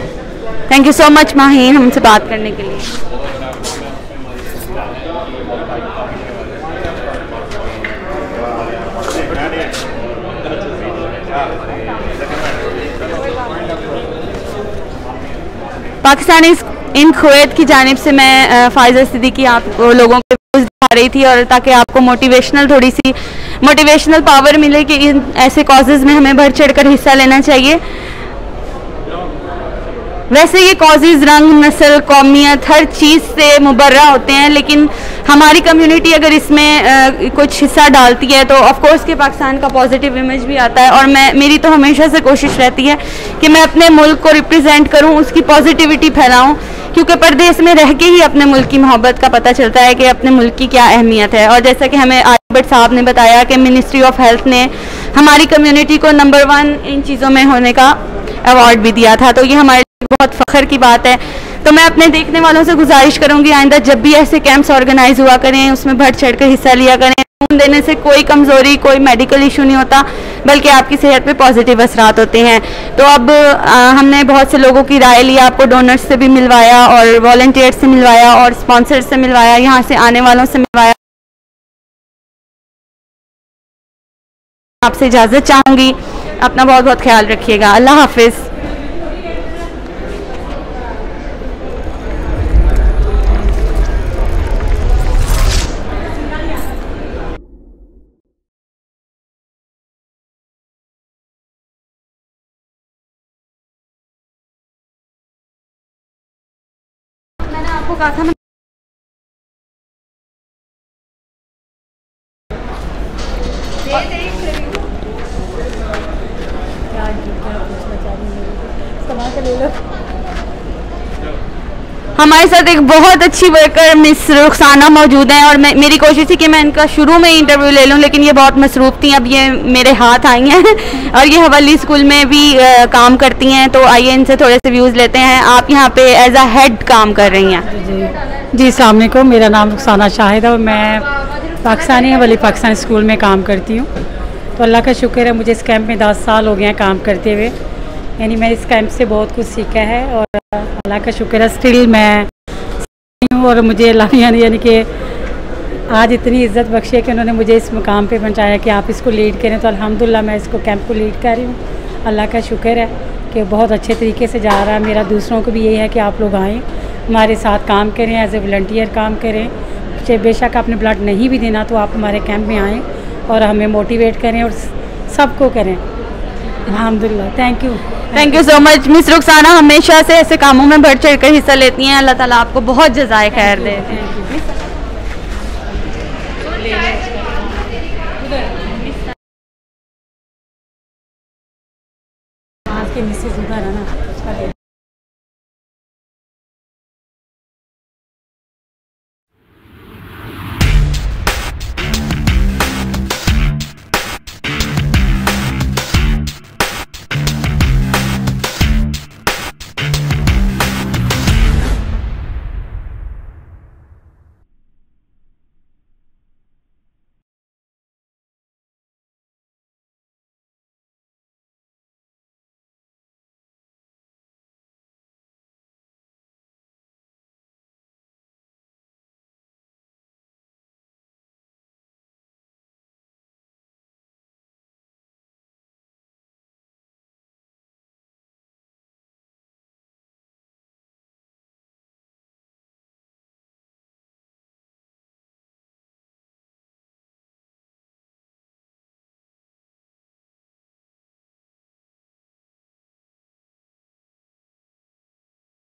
Thank you so much Maheen हमसे बात करने के लिए। पाकिस्तानी इन कुवैत की जानिब से मैं फायज़ा सिद्दीकी आप लोगों को दिखा रही थी, और ताकि आपको थोड़ी सी मोटिवेशनल पावर मिले कि इन ऐसे कॉजेज़ में हमें बढ़ चढ़ कर हिस्सा लेना चाहिए। वैसे ये कॉजेज़ रंग, नस्ल, कौमियत हर चीज़ से मुबर्रा होते हैं, लेकिन हमारी कम्युनिटी अगर इसमें कुछ हिस्सा डालती है तो ऑफ कोर्स के पाकिस्तान का पॉजिटिव इमेज भी आता है। और मेरी तो हमेशा से कोशिश रहती है कि मैं अपने मुल्क को रिप्रेजेंट करूं, उसकी पॉजिटिविटी फैलाऊं, क्योंकि परदेश में रह के ही अपने मुल्क की मोहब्बत का पता चलता है कि अपने मुल्क की क्या अहमियत है। और जैसा कि हमें आलिया साहब ने बताया कि मिनिस्ट्री ऑफ हेल्थ ने हमारी कम्युनिटी को नंबर 1 इन चीज़ों में होने का अवार्ड भी दिया था, तो ये हमारे बहुत फ़ख्र की बात है। तो मैं अपने देखने वालों से गुजारिश करूंगी, आइंदा जब भी ऐसे कैंप्स ऑर्गेनाइज हुआ करें उसमें बढ़ चढ़ कर हिस्सा लिया करें। खून देने से कोई कमज़ोरी, कोई मेडिकल इशू नहीं होता, बल्कि आपकी सेहत पे पॉजिटिव असरात होते हैं। तो अब हमने बहुत से लोगों की राय ली, आपको डोनर्स से भी मिलवाया, और वॉलंटियर्स से मिलवाया, और स्पॉन्सर्स से मिलवाया, यहाँ से आने वालों से मिलवाया। आपसे इजाज़त चाहूँगी, अपना बहुत बहुत ख्याल रखिएगा। अल्लाह हाफिज़। आपको कहा था मैं हमारे साथ एक बहुत अच्छी वर्कर मिस रुखसाना मौजूद हैं और मेरी कोशिश थी कि मैं इनका शुरू में ही इंटरव्यू ले लूं, लेकिन ये बहुत मसरूफ़ थी, अब ये मेरे हाथ आई हैं और ये हवाली स्कूल में भी काम करती हैं। तो आइए इनसे थोड़े से व्यूज़ लेते हैं। आप यहाँ पे एज अ हेड काम कर रही हैं। जी अस्सलाम वालेकुम, मेरा नाम रुखसाना शाहिद है और मैं पाकिस्तानी हवाली पाकिस्तान स्कूल में काम करती हूँ। तो अल्लाह का शुक्र है मुझे इस कैंप में 10 साल हो गए हैं काम करते हुए, यानी मैंने इस कैंप से बहुत कुछ सीखा है और अल्लाह का शुक्र है स्टिल मैं हूँ और मुझे अल्लाह यानी कि आज इतनी इज़्ज़त बख्शी है कि उन्होंने मुझे इस मुकाम पे पहुँचाया कि आप इसको लीड करें। तो अल्हम्दुलिल्लाह मैं इसको कैंप को लीड कर रही हूँ। अल्लाह का शुक्र है कि बहुत अच्छे तरीके से जा रहा है। मेरा दूसरों को भी यही है कि आप लोग आएँ, हमारे साथ काम करें, एज ए वॉलंटियर काम करें। बेशक आपने ब्लड नहीं भी देना तो आप हमारे कैंप में आएँ और हमें मोटिवेट करें और सबको करें। अल्हम्दुलिल्लाह, thank you so much. Miss Rukhsana हमेशा से ऐसे कामों में बढ़ चढ़ कर हिस्सा लेती हैं। अल्लाह ताला आपको बहुत जज़ाए खैर दे। आज के मिसेज उधर है ना।